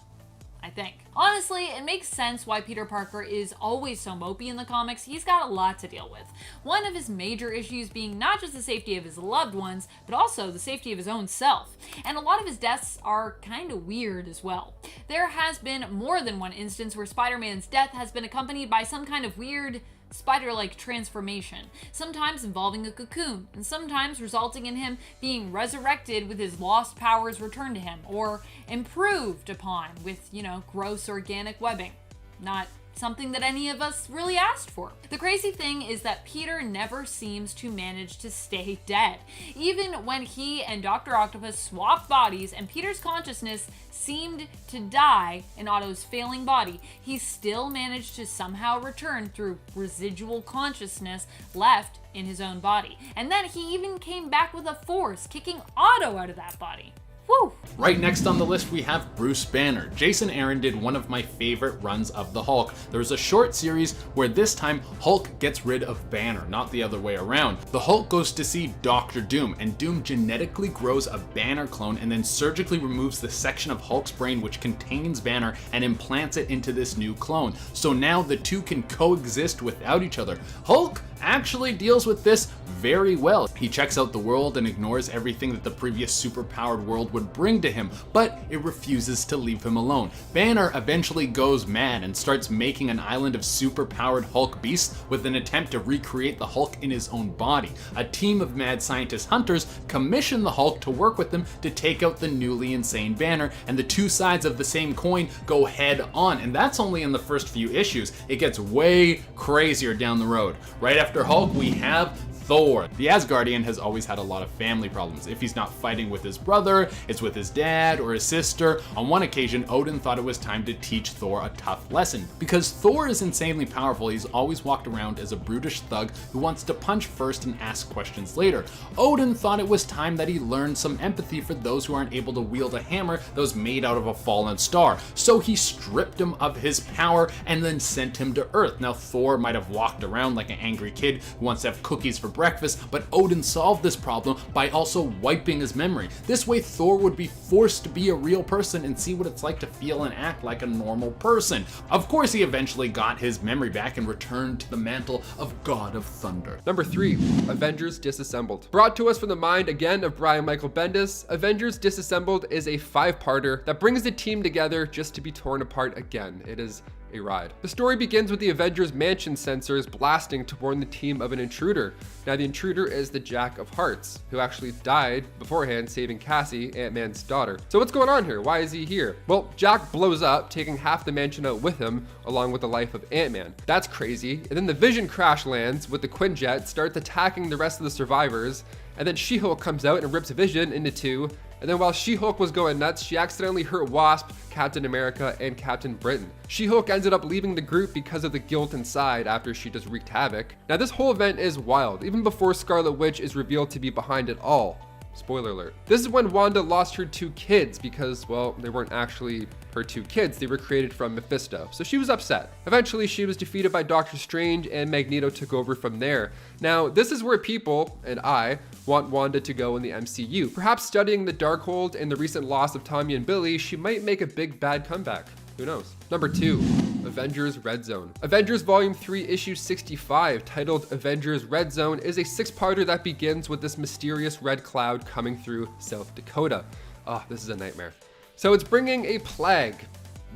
I think. Honestly, it makes sense why Peter Parker is always so mopey in the comics. He's got a lot to deal with. One of his major issues being not just the safety of his loved ones, but also the safety of his own self. And a lot of his deaths are kind of weird as well. There has been more than one instance where Spider-Man's death has been accompanied by some kind of weird spider-like transformation, sometimes involving a cocoon, and sometimes resulting in him being resurrected with his lost powers returned to him, or improved upon with, gross organic webbing. Not something that any of us really asked for. The crazy thing is that Peter never seems to manage to stay dead. Even when he and Dr. Octopus swapped bodies and Peter's consciousness seemed to die in Otto's failing body, he still managed to somehow return through residual consciousness left in his own body. And then he even came back with a force, kicking Otto out of that body. Woo! Right next on the list we have Bruce Banner. Jason Aaron did one of my favorite runs of the Hulk. There was a short series where this time Hulk gets rid of Banner, not the other way around. The Hulk goes to see Dr. Doom, and Doom genetically grows a Banner clone and then surgically removes the section of Hulk's brain which contains Banner and implants it into this new clone. So now the two can coexist without each other. Hulk actually deals with this very well. He checks out the world and ignores everything that the previous superpowered world would bring to him, but it refuses to leave him alone. Banner eventually goes mad and starts making an island of superpowered Hulk beasts with an attempt to recreate the Hulk in his own body. A team of mad scientist hunters commission the Hulk to work with them to take out the newly insane Banner, and the two sides of the same coin go head on, and that's only in the first few issues. It gets way crazier down the road. Right after Hulk, we have Thor. The Asgardian has always had a lot of family problems. If he's not fighting with his brother, it's with his dad or his sister. On one occasion, Odin thought it was time to teach Thor a tough lesson. Because Thor is insanely powerful, he's always walked around as a brutish thug who wants to punch first and ask questions later. Odin thought it was time that he learned some empathy for those who aren't able to wield a hammer that was made out of a fallen star. So he stripped him of his power and then sent him to Earth. Now Thor might have walked around like an angry kid who wants to have cookies for breakfast, but Odin solved this problem by also wiping his memory. This way Thor would be forced to be a real person and see what it's like to feel and act like a normal person. Of course he eventually got his memory back and returned to the mantle of God of Thunder. Number 3, Avengers Disassembled. Brought to us from the mind again of Brian Michael Bendis, Avengers Disassembled is a 5-parter that brings the team together just to be torn apart again. It is a ride. The story begins with the Avengers Mansion sensors blasting to warn the team of an intruder. Now the intruder is the Jack of Hearts, who actually died beforehand saving Cassie, Ant-Man's daughter. So what's going on here? Why is he here? Well, Jack blows up, taking half the mansion out with him, along with the life of Ant-Man. That's crazy. And then the Vision crash lands with the Quinjet, starts attacking the rest of the survivors, and then She-Hulk comes out and rips Vision into two. And then while She-Hulk was going nuts, she accidentally hurt Wasp, Captain America, and Captain Britain. She-Hulk ended up leaving the group because of the guilt inside after she just wreaked havoc. Now this whole event is wild, even before Scarlet Witch is revealed to be behind it all. Spoiler alert. This is when Wanda lost her 2 kids because, well, they weren't actually her 2 kids. They were created from Mephisto. So she was upset. Eventually, she was defeated by Doctor Strange and Magneto took over from there. Now, this is where people, and I, want Wanda to go in the MCU. Perhaps studying the Darkhold and the recent loss of Tommy and Billy, she might make a big bad comeback. Who knows? Number 2, Avengers Red Zone. Avengers Volume 3 Issue 65, titled Avengers Red Zone, is a 6-parter that begins with this mysterious red cloud coming through South Dakota. Oh, this is a nightmare. So it's bringing a plague,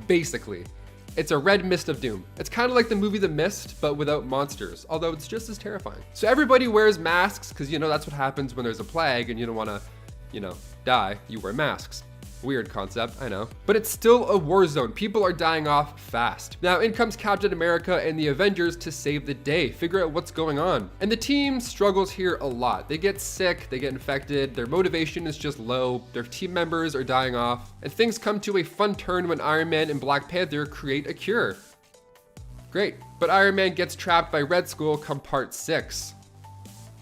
basically. It's a red mist of doom. It's kind of like the movie The Mist, but without monsters, although it's just as terrifying. So everybody wears masks, because you know that's what happens when there's a plague and you don't want to, die, you wear masks. Weird concept, I know. But it's still a war zone. People are dying off fast. Now in comes Captain America and the Avengers to save the day, figure out what's going on. And the team struggles here a lot. They get sick, they get infected, their motivation is just low, their team members are dying off, and things come to a fun turn when Iron Man and Black Panther create a cure. Great, but Iron Man gets trapped by Red Skull come part 6.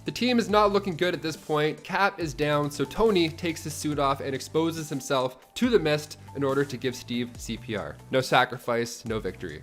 The team is not looking good at this point. Cap is down, so Tony takes his suit off and exposes himself to the mist in order to give Steve CPR. No sacrifice, no victory.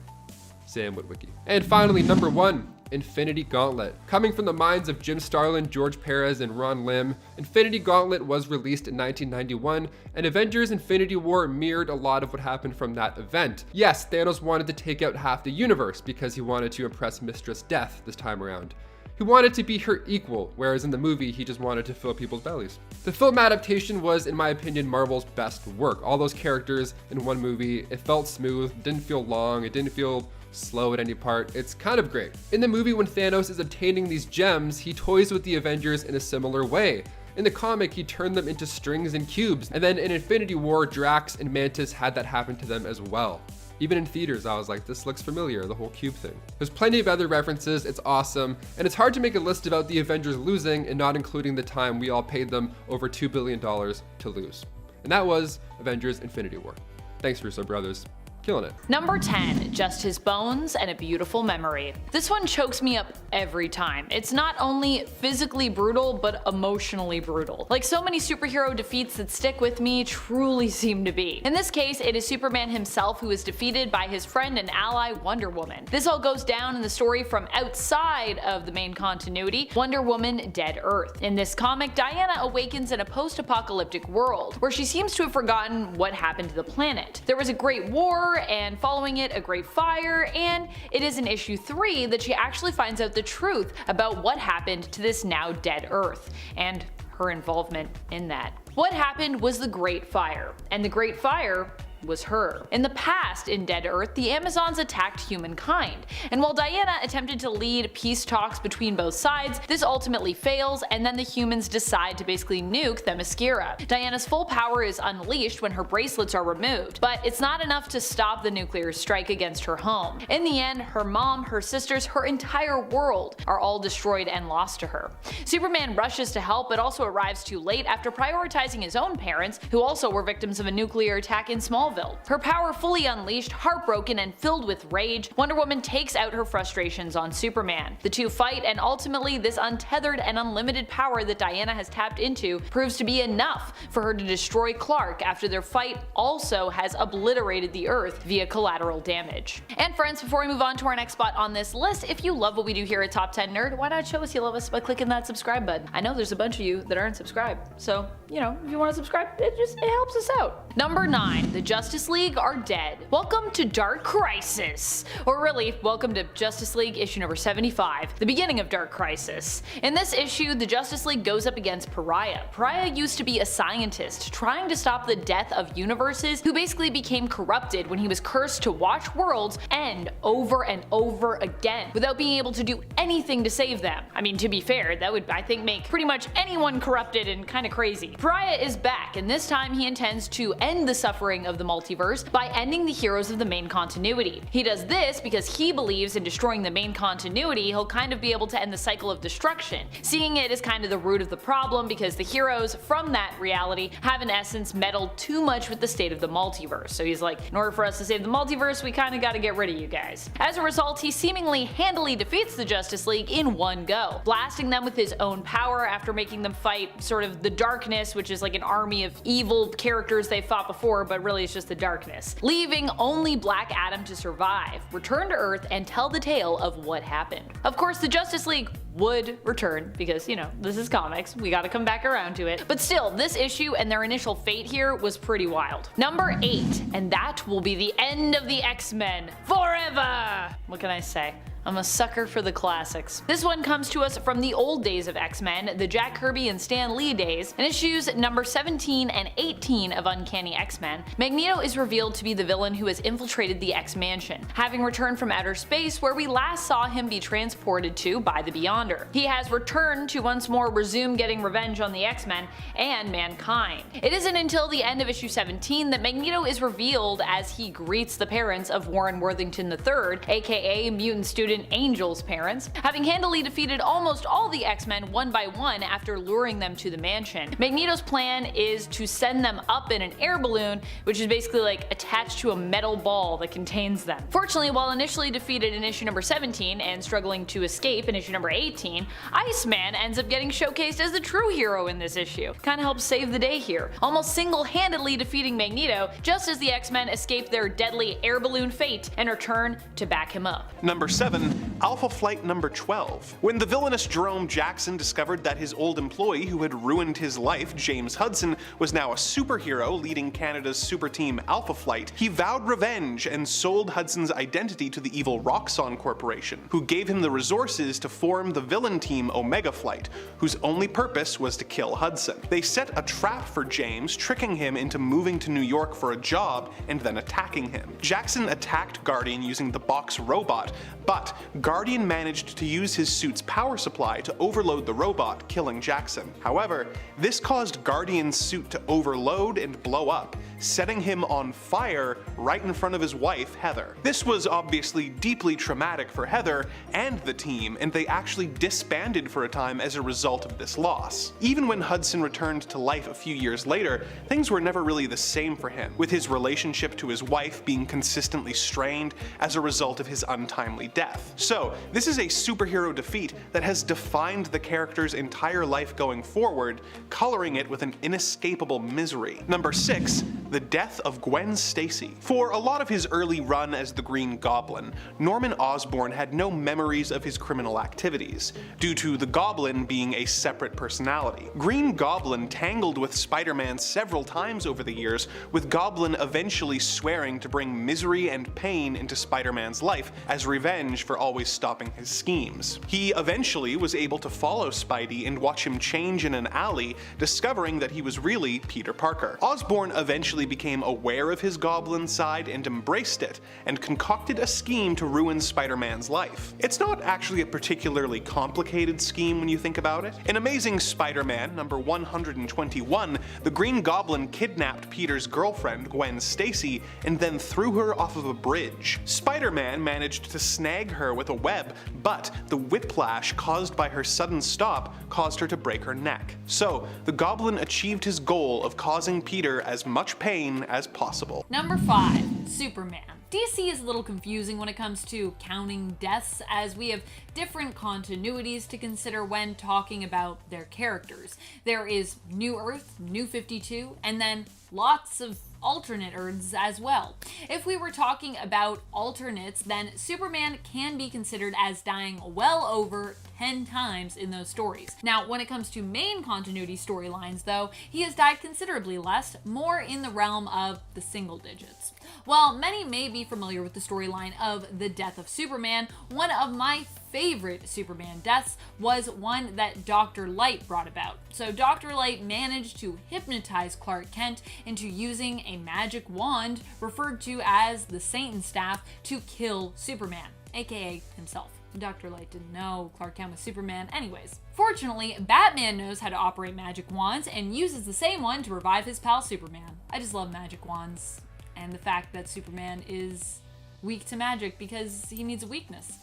Sam Witwicky. And finally, number 1, Infinity Gauntlet. Coming from the minds of Jim Starlin, George Perez, and Ron Lim, Infinity Gauntlet was released in 1991, and Avengers Infinity War mirrored a lot of what happened from that event. Yes, Thanos wanted to take out half the universe because he wanted to impress Mistress Death this time around. He wanted to be her equal, whereas in the movie, he just wanted to fill people's bellies. The film adaptation was, in my opinion, Marvel's best work. All those characters in one movie, it felt smooth, didn't feel long, it didn't feel slow at any part. It's kind of great. In the movie, when Thanos is obtaining these gems, he toys with the Avengers in a similar way. In the comic, he turned them into strings and cubes, and then in Infinity War, Drax and Mantis had that happen to them as well. Even in theaters, I was like, this looks familiar, the whole cube thing. There's plenty of other references, it's awesome, and it's hard to make a list about the Avengers losing and not including the time we all paid them over $2 billion to lose. And that was Avengers Infinity War. Thanks, Russo brothers. Killing it. Number 10, Just His Bones and a Beautiful Memory. This one chokes me up every time. It's not only physically brutal, but emotionally brutal. Like so many superhero defeats that stick with me truly seem to be. In this case, it is Superman himself who is defeated by his friend and ally Wonder Woman. This all goes down in the story from outside of the main continuity, Wonder Woman Dead Earth. In this comic, Diana awakens in a post-apocalyptic world, where she seems to have forgotten what happened to the planet. There was a great war, war, and following it, a great fire, and it is in issue 3 that she actually finds out the truth about what happened to this now dead Earth, and her involvement in that. What happened was the Great Fire, and the Great Fire was her. In the past, in Dead Earth, the Amazons attacked humankind, and while Diana attempted to lead peace talks between both sides, this ultimately fails, and then the humans decide to basically nuke Themyscira. Diana's full power is unleashed when her bracelets are removed, but it's not enough to stop the nuclear strike against her home. In the end, her mom, her sisters, her entire world are all destroyed and lost to her. Superman rushes to help, but also arrives too late after prioritizing his own parents, who also were victims of a nuclear attack in Smallville. Her power fully unleashed, heartbroken, and filled with rage, Wonder Woman takes out her frustrations on Superman. The two fight, and ultimately this untethered and unlimited power that Diana has tapped into proves to be enough for her to destroy Clark after their fight also has obliterated the Earth via collateral damage. And friends, before we move on to our next spot on this list, if you love what we do here at Top 10 Nerd, why not show us you love us by clicking that subscribe button? I know there's a bunch of you that aren't subscribed, so, you know, if you want to subscribe, it helps us out. Number 9. The Justice League are dead. Welcome to Dark Crisis. Or really, welcome to Justice League issue number 75, the beginning of Dark Crisis. In this issue, the Justice League goes up against Pariah. Pariah used to be a scientist trying to stop the death of universes, who basically became corrupted when he was cursed to watch worlds end over and over again without being able to do anything to save them. I mean, to be fair, that would, I think, make pretty much anyone corrupted and kinda crazy. Pariah is back, and this time he intends to end the suffering of the multiverse by ending the heroes of the main continuity. He does this because he believes in destroying the main continuity he'll kind of be able to end the cycle of destruction, seeing it as kind of the root of the problem because the heroes from that reality have in essence meddled too much with the state of the multiverse. So he's like, in order for us to save the multiverse, we kinda gotta get rid of you guys. As a result, he seemingly handily defeats the Justice League in one go, blasting them with his own power after making them fight sort of the darkness, which is like an army of evil characters they fought before, but really it's just the darkness, leaving only Black Adam to survive, return to Earth, and tell the tale of what happened. Of course, the Justice League would return because, you know, this is comics, we gotta come back around to it. But still, this issue and their initial fate here was pretty wild. Number 8, and that will be the end of the X-Men forever! What can I say? I'm a sucker for the classics. This one comes to us from the old days of X-Men, the Jack Kirby and Stan Lee days. In issues number 17 and 18 of Uncanny X-Men, Magneto is revealed to be the villain who has infiltrated the X-Mansion, having returned from outer space where we last saw him be transported to by the Beyonder. He has returned to once more resume getting revenge on the X-Men and mankind. It isn't until the end of issue 17 that Magneto is revealed as he greets the parents of Warren Worthington III, aka mutant student Angel's parents, having handily defeated almost all the X-Men one by one after luring them to the mansion. Magneto's plan is to send them up in an air balloon, which is basically like attached to a metal ball that contains them. Fortunately, while initially defeated in issue number 17 and struggling to escape in issue number 18, Iceman ends up getting showcased as the true hero in this issue. Kinda helps save the day here, almost single-handedly defeating Magneto just as the X-Men escape their deadly air balloon fate and return to back him up. Number 7. Alpha Flight number 12. When the villainous Jerome Jackson discovered that his old employee who had ruined his life, James Hudson, was now a superhero leading Canada's super team Alpha Flight, he vowed revenge and sold Hudson's identity to the evil Roxxon Corporation, who gave him the resources to form the villain team Omega Flight, whose only purpose was to kill Hudson. They set a trap for James, tricking him into moving to New York for a job and then attacking him. Jackson attacked Guardian using the box robot, but Guardian managed to use his suit's power supply to overload the robot, killing Jackson. However, this caused Guardian's suit to overload and blow up, setting him on fire right in front of his wife, Heather. This was obviously deeply traumatic for Heather and the team, and they actually disbanded for a time as a result of this loss. Even when Hudson returned to life a few years later, things were never really the same for him, with his relationship to his wife being consistently strained as a result of his untimely death. So, this is a superhero defeat that has defined the character's entire life going forward, coloring it with an inescapable misery. Number 6. the death of Gwen Stacy. For a lot of his early run as the Green Goblin, Norman Osborn had no memories of his criminal activities, due to the Goblin being a separate personality. Green Goblin tangled with Spider-Man several times over the years, with Goblin eventually swearing to bring misery and pain into Spider-Man's life as revenge for always stopping his schemes. He eventually was able to follow Spidey and watch him change in an alley, discovering that he was really Peter Parker. Osborn eventually became aware of his Goblin side and embraced it, and concocted a scheme to ruin Spider-Man's life. It's not actually a particularly complicated scheme when you think about it. In Amazing Spider-Man number 121, the Green Goblin kidnapped Peter's girlfriend, Gwen Stacy, and then threw her off of a bridge. Spider-Man managed to snag her with a web, but the whiplash caused by her sudden stop caused her to break her neck. So, the Goblin achieved his goal of causing Peter as much pain as possible. Number 5, Superman. DC is a little confusing when it comes to counting deaths, as we have different continuities to consider when talking about their characters. There is New Earth, New 52, and then lots of alternate Earths as well. If we were talking about alternates, then Superman can be considered as dying well over 10 times in those stories. Now, when it comes to main continuity storylines though, he has died considerably less, more in the realm of the single digits. While many may be familiar with the storyline of the death of Superman, one of my favorite Superman deaths was one that Dr. Light brought about. So Dr. Light managed to hypnotize Clark Kent into using a magic wand, referred to as the Satan Staff, to kill Superman, aka himself. Dr. Light didn't know Clark Kent was Superman anyways. Fortunately, Batman knows how to operate magic wands and uses the same one to revive his pal Superman. I just love magic wands, and the fact that Superman is weak to magic because he needs a weakness.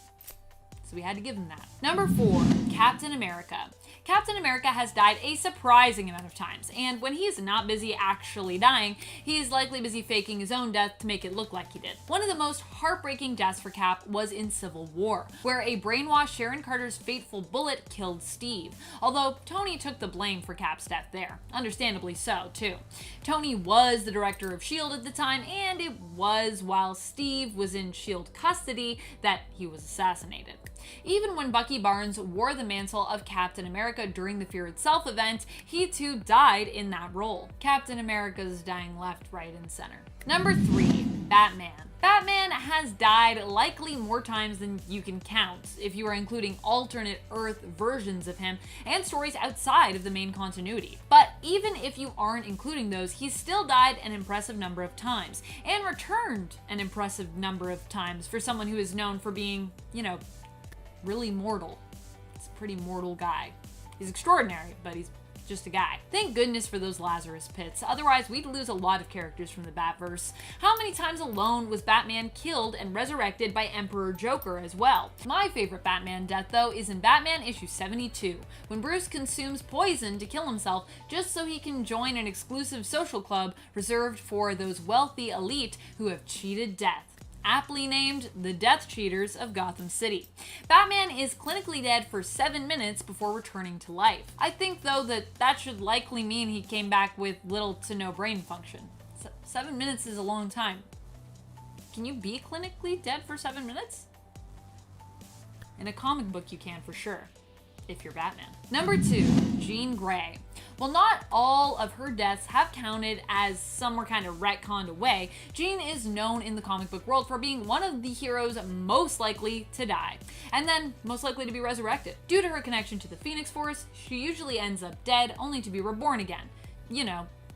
So we had to give him that. Number 4, Captain America. Captain America has died a surprising amount of times, and when he is not busy actually dying, he is likely busy faking his own death to make it look like he did. One of the most heartbreaking deaths for Cap was in Civil War, where a brainwashed Sharon Carter's fateful bullet killed Steve, although Tony took the blame for Cap's death there, understandably so too. Tony was the director of S.H.I.E.L.D. at the time, and it was while Steve was in S.H.I.E.L.D. custody that he was assassinated. Even when Bucky Barnes wore the mantle of Captain America during the Fear Itself event, he too died in that role. Captain America's dying left, right, and center. Number 3, Batman. Batman has died likely more times than you can count, if you are including alternate Earth versions of him and stories outside of the main continuity. But even if you aren't including those, he's still died an impressive number of times, and returned an impressive number of times for someone who is known for being, really mortal. He's a pretty mortal guy. He's extraordinary, but he's just a guy. Thank goodness for those Lazarus pits, otherwise we'd lose a lot of characters from the Batverse. How many times alone was Batman killed and resurrected by Emperor Joker as well? My favorite Batman death though is in Batman issue 72, when Bruce consumes poison to kill himself just so he can join an exclusive social club reserved for those wealthy elite who have cheated death. Aptly named the Death Cheaters of Gotham City. Batman is clinically dead for 7 minutes before returning to life. I think though that should likely mean he came back with little to no brain function. 7 minutes is a long time. Can you be clinically dead for 7 minutes? In a comic book you can for sure, if you're Batman. Number 2, Jean Grey. While not all of her deaths have counted as some were kind of retconned away, Jean is known in the comic book world for being one of the heroes most likely to die, and then most likely to be resurrected. Due to her connection to the Phoenix Force, she usually ends up dead only to be reborn again.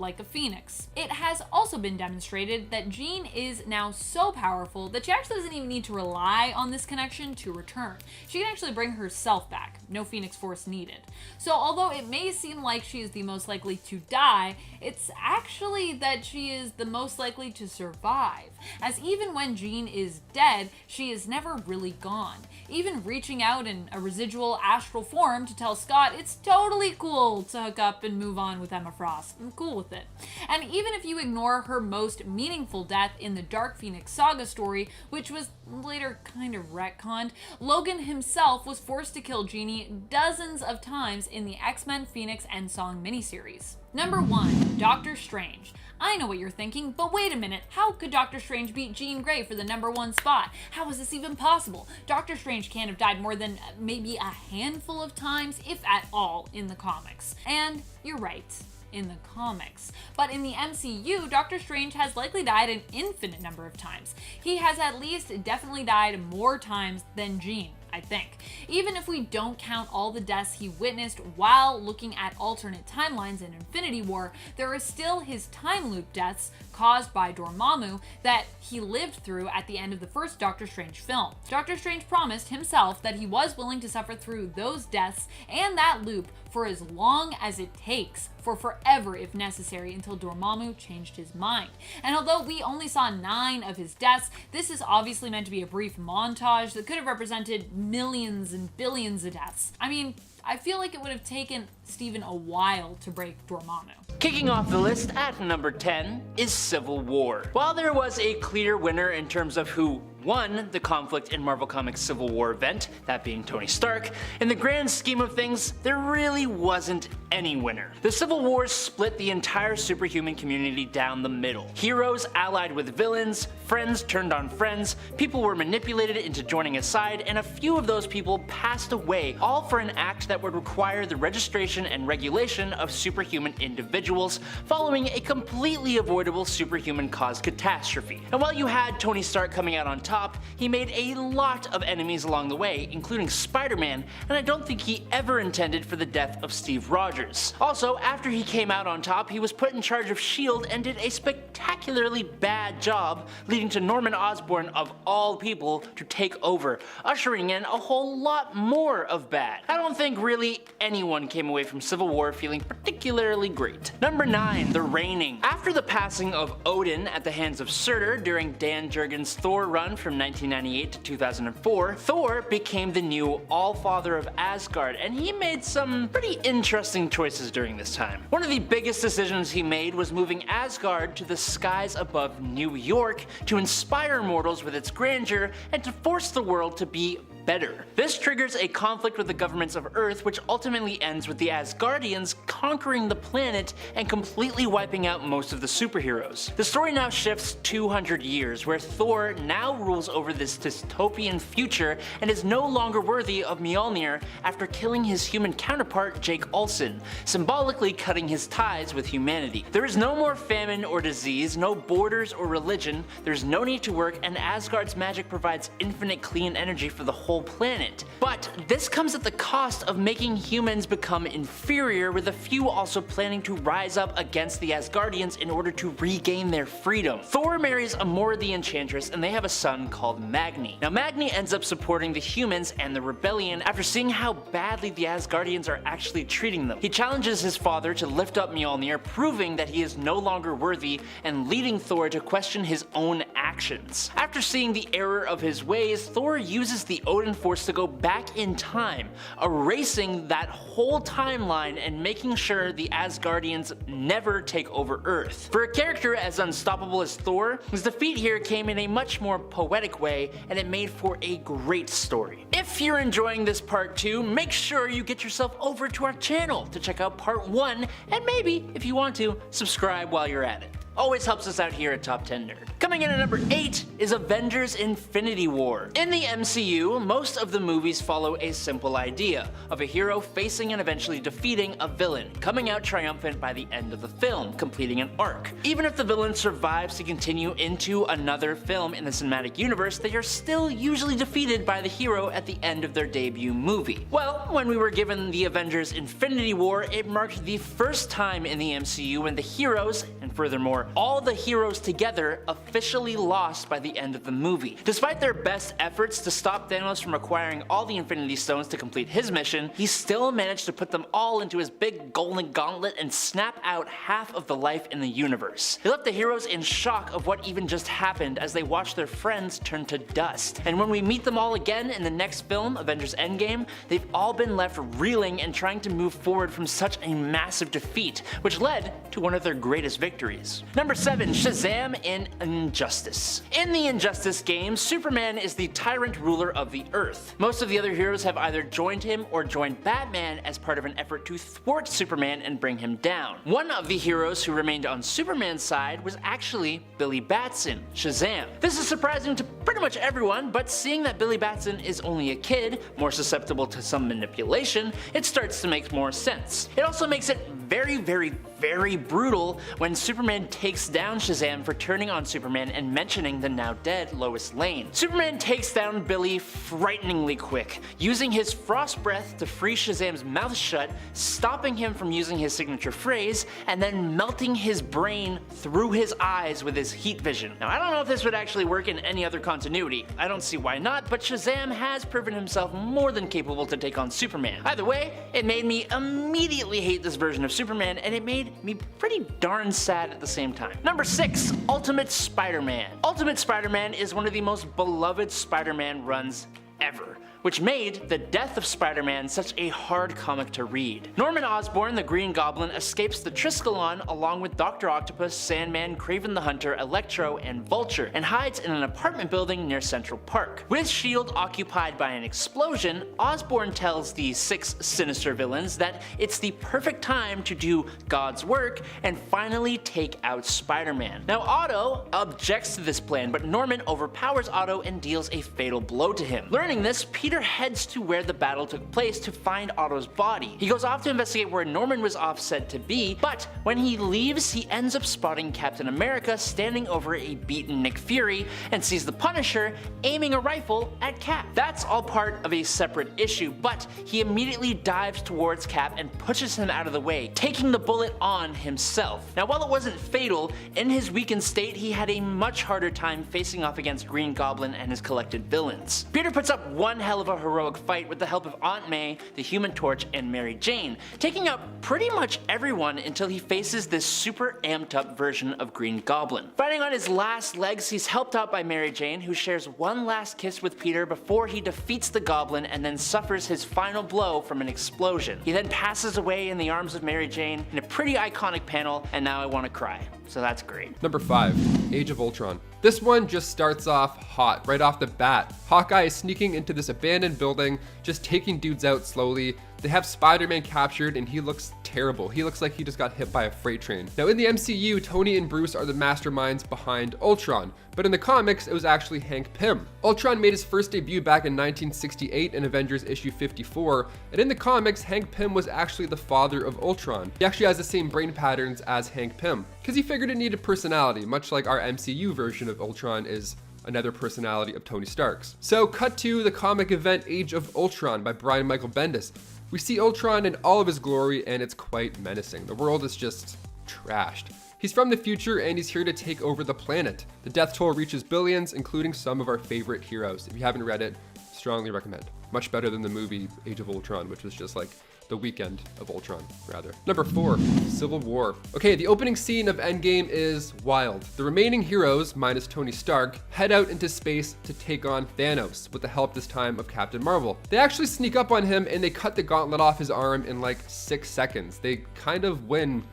Like a phoenix. It has also been demonstrated that Jean is now so powerful that she actually doesn't even need to rely on this connection to return. She can actually bring herself back, no Phoenix Force needed. So although it may seem like she is the most likely to die, it's actually that she is the most likely to survive, as even when Jean is dead, she is never really gone. Even reaching out in a residual astral form to tell Scott it's totally cool to hook up and move on with Emma Frost. I'm cool with it. And even if you ignore her most meaningful death in the Dark Phoenix Saga story, which was later kind of retconned, Logan himself was forced to kill Jeannie dozens of times in the X-Men Phoenix Endsong miniseries. Number 1, Doctor Strange. I know what you're thinking, but wait a minute, how could Doctor Strange beat Jean Grey for the #1 spot? How is this even possible? Doctor Strange can't have died more than maybe a handful of times, if at all, in the comics. And you're right, in the comics. But in the MCU, Doctor Strange has likely died an infinite number of times. He has at least definitely died more times than Jean, I think. Even if we don't count all the deaths he witnessed while looking at alternate timelines in Infinity War, there are still his time loop deaths caused by Dormammu that he lived through at the end of the first Doctor Strange film. Doctor Strange promised himself that he was willing to suffer through those deaths and that loop for as long as it takes, for forever if necessary, until Dormammu changed his mind. And although we only saw 9 of his deaths, this is obviously meant to be a brief montage that could have represented millions and billions of deaths. I mean, I feel like it would have taken Steven a while to break Dormammu. Kicking off the list at number 10 is Civil War. While there was a clear winner in terms of who won the conflict in Marvel Comics Civil War event, that being Tony Stark, in the grand scheme of things, there really wasn't any winner. The Civil War split the entire superhuman community down the middle. Heroes allied with villains, friends turned on friends, people were manipulated into joining a side, and a few of those people passed away, all for an act that would require the registration and regulation of superhuman individuals following a completely avoidable superhuman-caused catastrophe. And while you had Tony Stark coming out on top, he made a lot of enemies along the way, including Spider-Man, and I don't think he ever intended for the death of Steve Rogers. Also, after he came out on top, he was put in charge of S.H.I.E.L.D. and did a spectacularly bad job, leading to Norman Osborn, of all people, to take over, ushering in a whole lot more of bad. I don't think really anyone came away from Civil War feeling particularly great. Number 9, The Reigning. After the passing of Odin at the hands of Surtur during Dan Jurgens' Thor run from 1998 to 2004, Thor became the new All-Father of Asgard, and he made some pretty interesting choices during this time. One of the biggest decisions he made was moving Asgard to the skies above New York to inspire mortals with its grandeur and to force the world to be better. This triggers a conflict with the governments of Earth, which ultimately ends with the Asgardians conquering the planet and completely wiping out most of the superheroes. The story now shifts 200 years, where Thor now rules over this dystopian future and is no longer worthy of Mjolnir after killing his human counterpart Jake Olsen, symbolically cutting his ties with humanity. There is no more famine or disease, no borders or religion, there's no need to work, and Asgard's magic provides infinite clean energy for the whole planet. But this comes at the cost of making humans become inferior, with a few also planning to rise up against the Asgardians in order to regain their freedom. Thor marries Amora the Enchantress and they have a son called Magni. Now Magni ends up supporting the humans and the rebellion after seeing how badly the Asgardians are actually treating them. He challenges his father to lift up Mjolnir, proving that he is no longer worthy and leading Thor to question his own actions. After seeing the error of his ways, Thor uses the Odin Force to go back in time, erasing that whole timeline and making sure the Asgardians never take over Earth. For a character as unstoppable as Thor, his defeat here came in a much more poetic way, and it made for a great story. If you're enjoying this part 2, make sure you get yourself over to our channel to check out part 1, and maybe, if you want to, subscribe while you're at it. Always helps us out here at Top 10 Nerd. Coming in at number 8 is Avengers Infinity War. In the MCU, most of the movies follow a simple idea of a hero facing and eventually defeating a villain, coming out triumphant by the end of the film, completing an arc. Even if the villain survives to continue into another film in the cinematic universe, they are still usually defeated by the hero at the end of their debut movie. Well, when we were given the Avengers Infinity War, it marked the first time in the MCU when the heroes, and furthermore, all the heroes together, officially lost by the end of the movie. Despite their best efforts to stop Thanos from acquiring all the Infinity Stones to complete his mission, he still managed to put them all into his big golden gauntlet and snap out half of the life in the universe. He left the heroes in shock of what even just happened as they watched their friends turn to dust. And when we meet them all again in the next film, Avengers Endgame, they've all been left reeling and trying to move forward from such a massive defeat, which led to one of their greatest victories. Number 7. Shazam in Injustice. In the Injustice games, Superman is the tyrant ruler of the Earth. Most of the other heroes have either joined him or joined Batman as part of an effort to thwart Superman and bring him down. One of the heroes who remained on Superman's side was actually Billy Batson, Shazam. This is surprising to pretty much everyone, but seeing that Billy Batson is only a kid, more susceptible to some manipulation, it starts to make more sense. It also makes it very brutal when Superman takes down Shazam for turning on Superman and mentioning the now dead Lois Lane. Superman takes down Billy frighteningly quick, using his frost breath to freeze Shazam's mouth shut, stopping him from using his signature phrase, and then melting his brain through his eyes with his heat vision. Now, I don't know if this would actually work in any other continuity. I don't see why not, but Shazam has proven himself more than capable to take on Superman. Either way, it made me immediately hate this version of Superman, and it made me pretty darn sad at the same time. Number 6. Ultimate Spider-Man. Ultimate Spider-Man is one of the most beloved Spider-Man runs ever, which made the death of Spider-Man such a hard comic to read. Norman Osborn, the Green Goblin, escapes the Triskelon along with Dr. Octopus, Sandman, Kraven the Hunter, Electro, and Vulture, and hides in an apartment building near Central Park. With S.H.I.E.L.D. occupied by an explosion, Osborn tells the 6 sinister villains that it's the perfect time to do God's work and finally take out Spider-Man. Now, Otto objects to this plan, but Norman overpowers Otto and deals a fatal blow to him. Learning this, Peter heads to where the battle took place to find Otto's body. He goes off to investigate where Norman was off said to be, but when he leaves, he ends up spotting Captain America standing over a beaten Nick Fury and sees the Punisher aiming a rifle at Cap. That's all part of a separate issue, but he immediately dives towards Cap and pushes him out of the way, taking the bullet on himself. Now, while it wasn't fatal, in his weakened state, he had a much harder time facing off against Green Goblin and his collected villains. Peter puts up one hell of a heroic fight with the help of Aunt May, the Human Torch, and Mary Jane, taking out pretty much everyone until he faces this super amped up version of Green Goblin. Fighting on his last legs, he's helped out by Mary Jane, who shares one last kiss with Peter before he defeats the Goblin and then suffers his final blow from an explosion. He then passes away in the arms of Mary Jane in a pretty iconic panel, and now I want to cry. So that's great. Number 5. Age of Ultron. This one just starts off hot right off the bat. Hawkeye is sneaking into this abandoned building, just taking dudes out slowly. They have Spider-Man captured and he looks terrible. He looks like he just got hit by a freight train. Now in the MCU, Tony and Bruce are the masterminds behind Ultron, but in the comics, it was actually Hank Pym. Ultron made his first debut back in 1968 in Avengers issue 54, and in the comics, Hank Pym was actually the father of Ultron. He actually has the same brain patterns as Hank Pym, because he figured it needed personality, much like our MCU version of Ultron is another personality of Tony Stark's. So cut to the comic event Age of Ultron by Brian Michael Bendis. We see Ultron in all of his glory and it's quite menacing. The world is just trashed. He's from the future and he's here to take over the planet. The death toll reaches billions, including some of our favorite heroes. If you haven't read it, strongly recommend. Much better than the movie Age of Ultron, which was just like the weekend of Ultron, rather. Number 4, Civil War. Okay, the opening scene of Endgame is wild. The remaining heroes, minus Tony Stark, head out into space to take on Thanos, with the help this time of Captain Marvel. They actually sneak up on him and they cut the gauntlet off his arm in like 6 seconds. They kind of win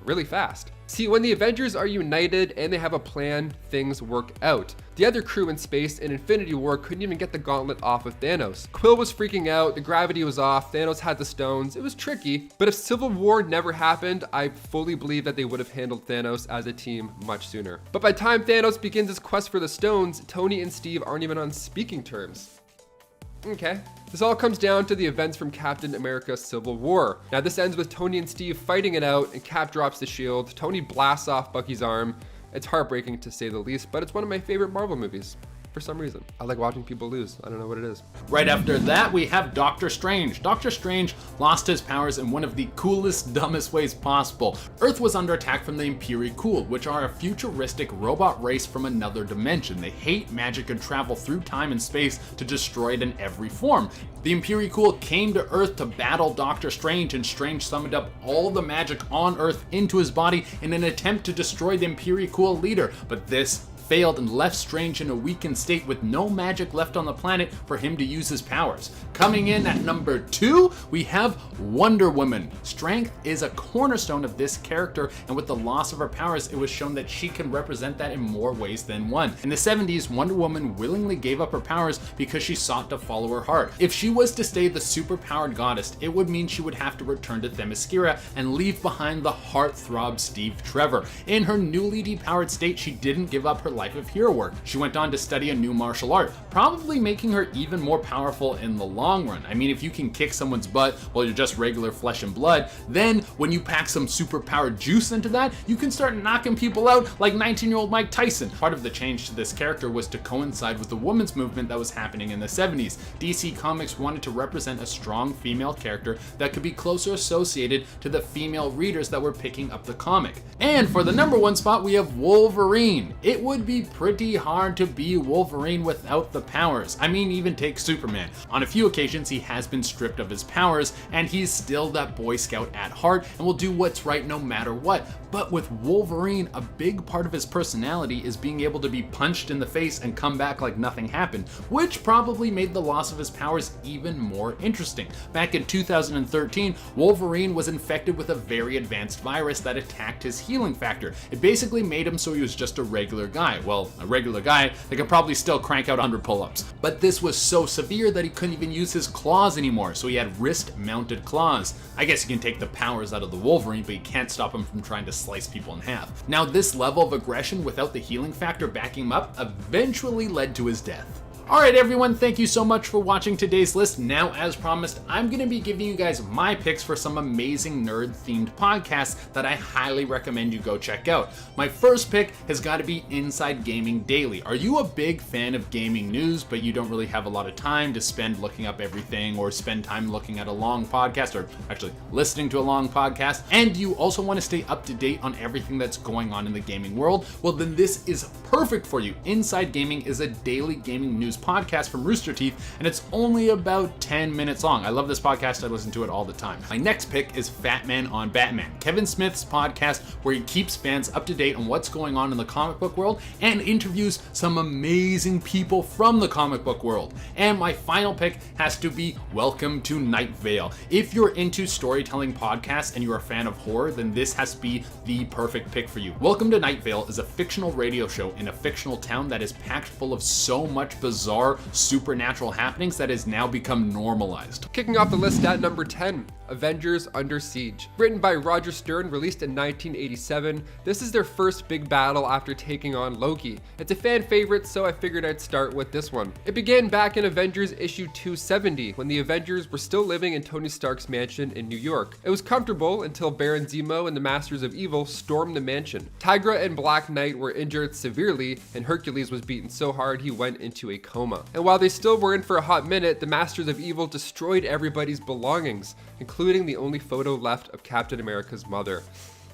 really fast. See, when the Avengers are united and they have a plan, things work out. The other crew in space in Infinity War couldn't even get the gauntlet off of Thanos. Quill was freaking out, the gravity was off, Thanos had the stones, it was tricky. But if Civil War never happened, I fully believe that they would have handled Thanos as a team much sooner. But by the time Thanos begins his quest for the stones, Tony and Steve aren't even on speaking terms. Okay. This all comes down to the events from Captain America Civil War. Now this ends with Tony and Steve fighting it out and Cap drops the shield. Tony blasts off Bucky's arm. It's heartbreaking to say the least, but it's one of my favorite Marvel movies. For some reason. I like watching people lose. I don't know what it is. Right after that, we have Doctor Strange. Doctor Strange lost his powers in one of the coolest, dumbest ways possible. Earth was under attack from the Impericul, which are a futuristic robot race from another dimension. They hate magic and travel through time and space to destroy it in every form. The Impericul came to Earth to battle Doctor Strange, and Strange summoned up all the magic on Earth into his body in an attempt to destroy the Impericul leader, but this failed and left Strange in a weakened state with no magic left on the planet for him to use his powers. Coming in at number 2, we have Wonder Woman. Strength is a cornerstone of this character, and with the loss of her powers, it was shown that she can represent that in more ways than one. In the 70s, Wonder Woman willingly gave up her powers because she sought to follow her heart. If she was to stay the superpowered goddess, it would mean she would have to return to Themyscira and leave behind the heartthrob Steve Trevor. In her newly depowered state, she didn't give up her life of hero work. She went on to study a new martial art, probably making her even more powerful in the long run. I mean, if you can kick someone's butt while you're just regular flesh and blood, then when you pack some superpowered juice into that, you can start knocking people out like 19-year-old Mike Tyson. Part of the change to this character was to coincide with the women's movement that was happening in the 70s. DC Comics wanted to represent a strong female character that could be closer associated to the female readers that were picking up the comic. And for the number 1 spot, we have Wolverine. It would be pretty hard to be Wolverine without the powers. I mean, even take Superman. On a few occasions, he has been stripped of his powers, and he's still that Boy Scout at heart and will do what's right no matter what. But with Wolverine, a big part of his personality is being able to be punched in the face and come back like nothing happened, which probably made the loss of his powers even more interesting. Back in 2013, Wolverine was infected with a very advanced virus that attacked his healing factor. It basically made him so he was just a regular guy. Well, a regular guy that could probably still crank out 100 pull-ups. But this was so severe that he couldn't even use his claws anymore, so he had wrist-mounted claws. I guess you can take the powers out of the Wolverine, but you can't stop him from trying to slice people in half. Now, this level of aggression without the healing factor backing him up eventually led to his death. Alright everyone, thank you so much for watching today's list. Now, as promised, I'm going to be giving you guys my picks for some amazing nerd-themed podcasts that I highly recommend you go check out. My first pick has got to be Inside Gaming Daily. Are you a big fan of gaming news, but you don't really have a lot of time to spend looking up everything or spend time looking at a long podcast, or actually listening to a long podcast, and you also want to stay up to date on everything that's going on in the gaming world? Well, then this is perfect for you. Inside Gaming is a daily gaming news podcast from Rooster Teeth, and it's only about 10 minutes long. I love this podcast. I listen to it all the time. My next pick is Fat Man on Batman, Kevin Smith's podcast where he keeps fans up to date on what's going on in the comic book world and interviews some amazing people from the comic book world. And my final pick has to be Welcome to Night Vale. If you're into storytelling podcasts and you're a fan of horror, then this has to be the perfect pick for you. Welcome to Night Vale is a fictional radio show in a fictional town that is packed full of so much bizarre supernatural happenings that has now become normalized. Kicking off the list at number 10, Avengers Under Siege. Written by Roger Stern, released in 1987, this is their first big battle after taking on Loki. It's a fan favorite, so I figured I'd start with this one. It began back in Avengers issue 270, when the Avengers were still living in Tony Stark's mansion in New York. It was comfortable until Baron Zemo and the Masters of Evil stormed the mansion. Tigra and Black Knight were injured severely, and Hercules was beaten so hard he went into a coma. And while they still were in for a hot minute, the Masters of Evil destroyed everybody's belongings, including the only photo left of Captain America's mother.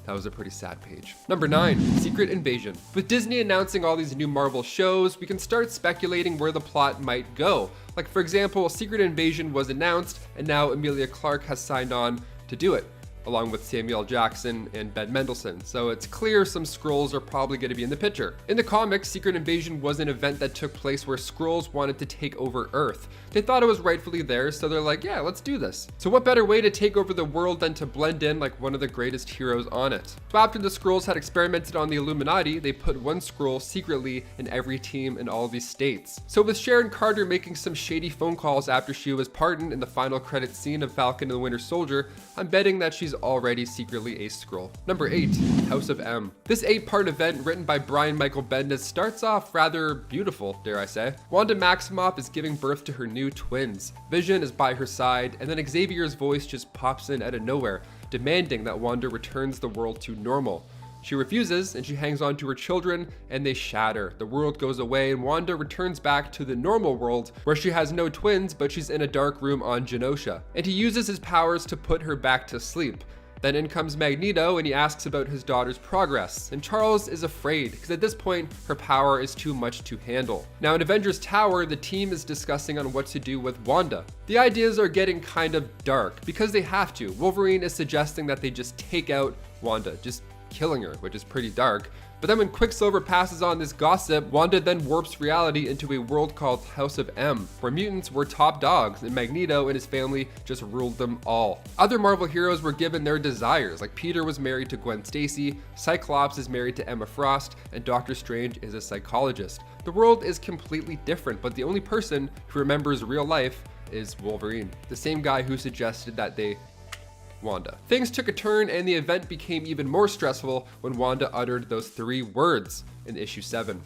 That was a pretty sad page. Number 9, Secret Invasion. With Disney announcing all these new Marvel shows, we can start speculating where the plot might go. Like, for example, Secret Invasion was announced, and now Emilia Clarke has signed on to do it, along with Samuel Jackson and Ben Mendelsohn, so it's clear some Skrulls are probably going to be in the picture. In the comics, Secret Invasion was an event that took place where Skrulls wanted to take over Earth. They thought it was rightfully theirs, so they're like, yeah, let's do this. So what better way to take over the world than to blend in like one of the greatest heroes on it? So after the Skrulls had experimented on the Illuminati, they put one Skrull secretly in every team in all of these states. So with Sharon Carter making some shady phone calls after she was pardoned in the final credits scene of Falcon and the Winter Soldier, I'm betting that she's already secretly a Skrull. Number 8, House of M. This 8-part event written by Brian Michael Bendis starts off rather beautiful, dare I say. Wanda Maximoff is giving birth to her new twins. Vision is by her side, and then Xavier's voice just pops in out of nowhere, demanding that Wanda returns the world to normal. She refuses, and she hangs on to her children, and they shatter. The world goes away, and Wanda returns back to the normal world, where she has no twins, but she's in a dark room on Genosha. And he uses his powers to put her back to sleep. Then in comes Magneto, and he asks about his daughter's progress, and Charles is afraid, because at this point, her power is too much to handle. Now in Avengers Tower, the team is discussing on what to do with Wanda. The ideas are getting kind of dark, because they have to. Wolverine is suggesting that they just take out Wanda, just killing her, which is pretty dark. But then when Quicksilver passes on this gossip, Wanda then warps reality into a world called House of M, where mutants were top dogs and Magneto and his family just ruled them all. Other Marvel heroes were given their desires, like Peter was married to Gwen Stacy, Cyclops is married to Emma Frost, and Doctor Strange is a psychologist. The world is completely different, but the only person who remembers real life is Wolverine, the same guy who suggested that they Wanda. Things took a turn and the event became even more stressful when Wanda uttered those 3 words in issue 7.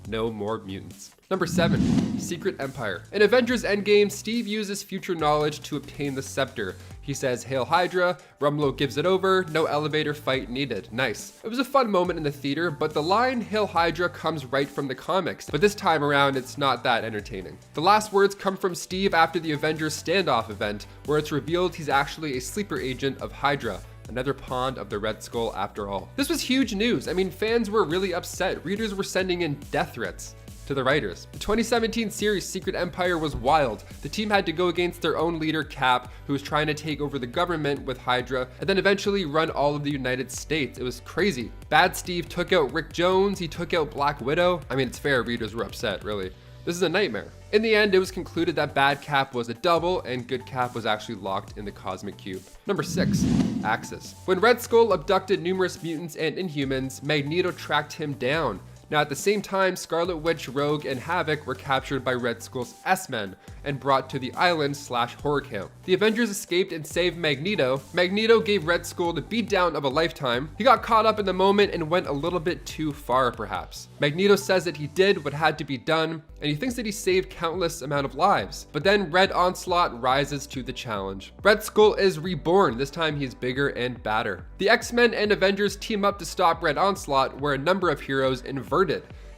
No more mutants. Number 7, Secret Empire. In Avengers Endgame, Steve uses future knowledge to obtain the scepter. He says, "Hail Hydra," Rumlow gives it over, no elevator fight needed. Nice. It was a fun moment in the theater, but the line "Hail Hydra" comes right from the comics, but this time around it's not that entertaining. The last words come from Steve after the Avengers standoff event, where it's revealed he's actually a sleeper agent of Hydra. Another pawn of the Red Skull after all. This was huge news. I mean, fans were really upset. Readers were sending in death threats to the writers. The 2017 series Secret Empire was wild. The team had to go against their own leader, Cap, who was trying to take over the government with Hydra, and then eventually run all of the United States. It was crazy. Bad Steve took out Rick Jones, he took out Black Widow. I mean, it's fair, readers were upset, really. This is a nightmare. In the end, it was concluded that Bad Cap was a double and Good Cap was actually locked in the Cosmic Cube. Number 6, Axis. When Red Skull abducted numerous mutants and Inhumans, Magneto tracked him down. Now at the same time, Scarlet Witch, Rogue, and Havoc were captured by Red Skull's S-Men and brought to the island / horror camp. The Avengers escaped and saved Magneto. Magneto gave Red Skull the beatdown of a lifetime. He got caught up in the moment and went a little bit too far perhaps. Magneto says that he did what had to be done, and he thinks that he saved countless amount of lives. But then Red Onslaught rises to the challenge. Red Skull is reborn, this time he's bigger and badder. The X-Men and Avengers team up to stop Red Onslaught, where a number of heroes inverted.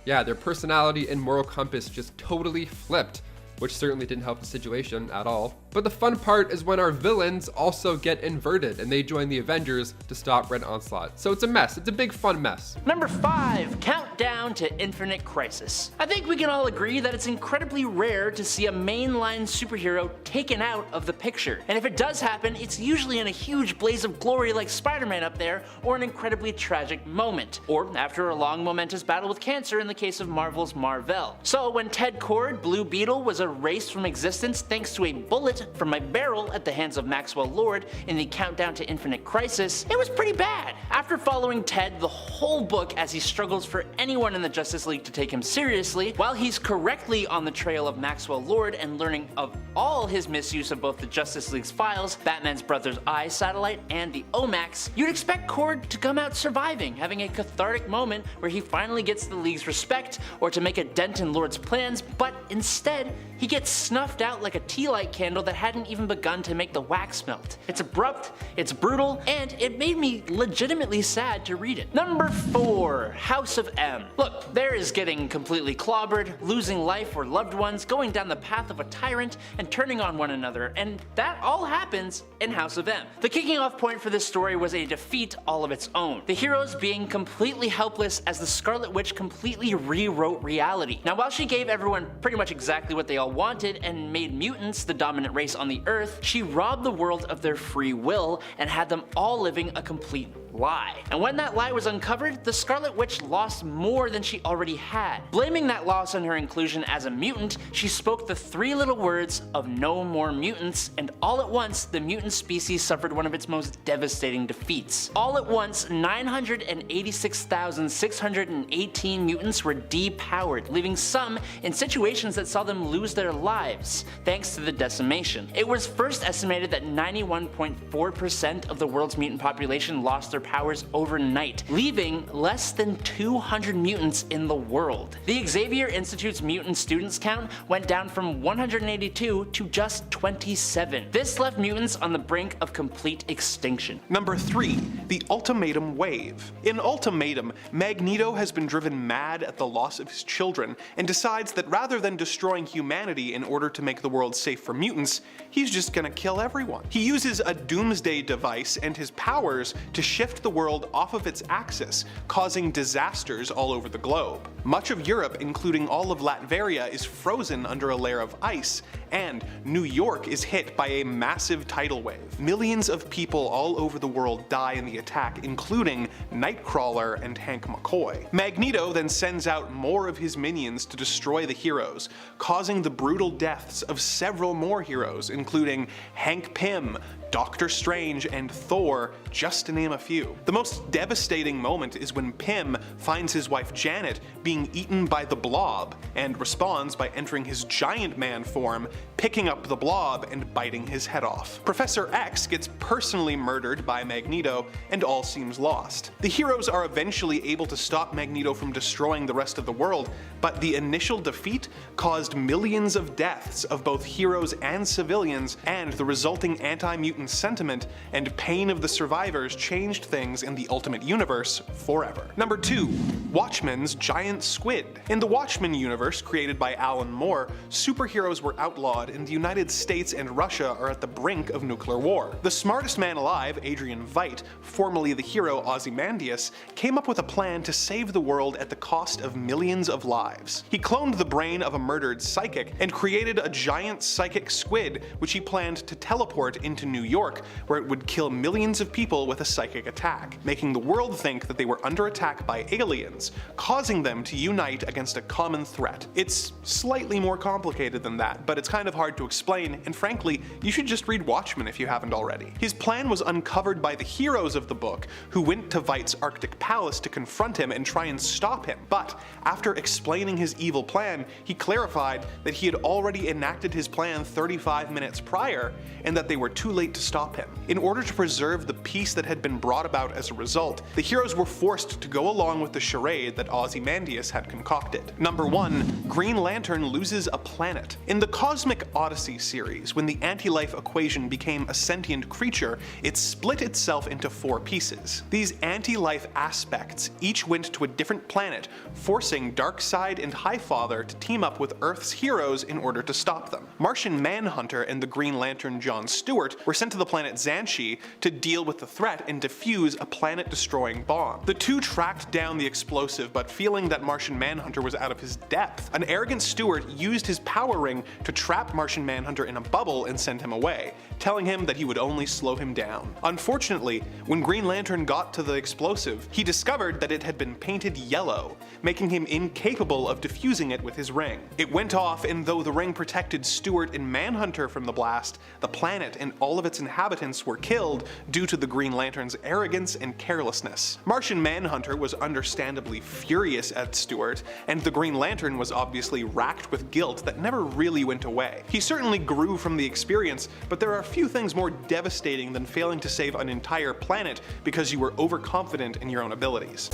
Yeah, their personality and moral compass just totally flipped, which certainly didn't help the situation at all. But the fun part is when our villains also get inverted and they join the Avengers to stop Red Onslaught. So it's a mess. It's a big fun mess. Number 5, Countdown to Infinite Crisis. I think we can all agree that it's incredibly rare to see a mainline superhero taken out of the picture. And if it does happen, it's usually in a huge blaze of glory like Spider-Man up there, or an incredibly tragic moment, or after a long momentous battle with cancer in the case of Marvel's Marvel. So when Ted Kord, Blue Beetle, was erased from existence thanks to a bullet from my barrel at the hands of Maxwell Lord in the Countdown to Infinite Crisis, it was pretty bad. After following Ted the whole book as he struggles for anyone in the Justice League to take him seriously, while he's correctly on the trail of Maxwell Lord and learning of all his misuse of both the Justice League's files, Batman's Brother's Eye satellite, and the OMAX, you'd expect Kord to come out surviving, having a cathartic moment where he finally gets the League's respect or to make a dent in Lord's plans, but instead, he gets snuffed out like a tea light candle that hadn't even begun to make the wax melt. It's abrupt, it's brutal, and it made me legitimately sad to read it. Number 4, House of M. Look, there is getting completely clobbered, losing life or loved ones, going down the path of a tyrant, and turning on one another, and that all happens in House of M. The kicking off point for this story was a defeat all of its own. The heroes being completely helpless as the Scarlet Witch completely rewrote reality. Now while she gave everyone pretty much exactly what they all wanted and made mutants the dominant race on the Earth, she robbed the world of their free will and had them all living a complete lie. And when that lie was uncovered, the Scarlet Witch lost more than she already had. Blaming that loss on her inclusion as a mutant, she spoke the 3 little words of no more mutants, and all at once, the mutant species suffered one of its most devastating defeats. All at once, 986,618 mutants were depowered, leaving some in situations that saw them lose their lives, thanks to the decimation. It was first estimated that 91.4% of the world's mutant population lost their powers overnight, leaving less than 200 mutants in the world. The Xavier Institute's mutant students count went down from 182 to just 27. This left mutants on the brink of complete extinction. Number 3, the Ultimatum Wave. In Ultimatum, Magneto has been driven mad at the loss of his children and decides that rather than destroying humanity in order to make the world safe for mutants, he's just gonna kill everyone. He uses a doomsday device and his powers to shift shift the world off of its axis, causing disasters all over the globe. Much of Europe, including all of Latveria, is frozen under a layer of ice, and New York is hit by a massive tidal wave. Millions of people all over the world die in the attack, including Nightcrawler and Hank McCoy. Magneto then sends out more of his minions to destroy the heroes, causing the brutal deaths of several more heroes, including Hank Pym, Doctor Strange, and Thor, just to name a few. The most devastating moment is when Pym finds his wife Janet being eaten by the Blob, and responds by entering his giant man form, picking up the Blob and biting his head off. Professor X gets personally murdered by Magneto, and all seems lost. The heroes are eventually able to stop Magneto from destroying the rest of the world, but the initial defeat caused millions of deaths of both heroes and civilians, and the resulting anti-mutant sentiment and pain of the survivors changed things in the Ultimate Universe forever. Number 2. Watchmen's Giant Squid. In the Watchmen universe, created by Alan Moore, superheroes were outlawed, and the United States and Russia are at the brink of nuclear war. The smartest man alive, Adrian Veidt, formerly the hero Ozymandias, came up with a plan to save the world at the cost of millions of lives. He cloned the brain of a murdered psychic and created a giant psychic squid, which he planned to teleport into New York, where it would kill millions of people with a psychic attack, making the world think that they were under attack by aliens, causing them to unite against a common threat. It's slightly more complicated than that, but it's kind of hard to explain, and frankly, you should just read Watchmen if you haven't already. His plan was uncovered by the heroes of the book, who went to Veidt's Arctic palace to confront him and try and stop him, but after explaining his evil plan, he clarified that he had already enacted his plan 35 minutes prior, and that they were too late to stop him. In order to preserve the peace that had been brought about as a result, the heroes were forced to go along with the charade that Ozymandias had concocted. Number 1. Green Lantern loses a planet. In the Cosmic Odyssey series, when the anti-life equation became a sentient creature, it split itself into 4 pieces. These anti-life aspects each went to a different planet, forcing Darkseid and Highfather to team up with Earth's heroes in order to stop them. Martian Manhunter and the Green Lantern John Stewart were sent to the planet Xanshi to deal with the threat and defuse a planet-destroying bomb. The two tracked down the explosive, but feeling that Martian Manhunter was out of his depth, an arrogant Stewart used his power ring to trap Martian Manhunter in a bubble and send him away, telling him that he would only slow him down. Unfortunately, when Green Lantern got to the explosive, he discovered that it had been painted yellow, making him incapable of defusing it with his ring. It went off, and though the ring protected Stewart and Manhunter from the blast, the planet and all of its inhabitants were killed due to the Green Lantern's arrogance and carelessness. Martian Manhunter was understandably furious at Stewart, and the Green Lantern was obviously racked with guilt that never really went away. He certainly grew from the experience, but there are few things more devastating than failing to save an entire planet because you were overconfident in your own abilities.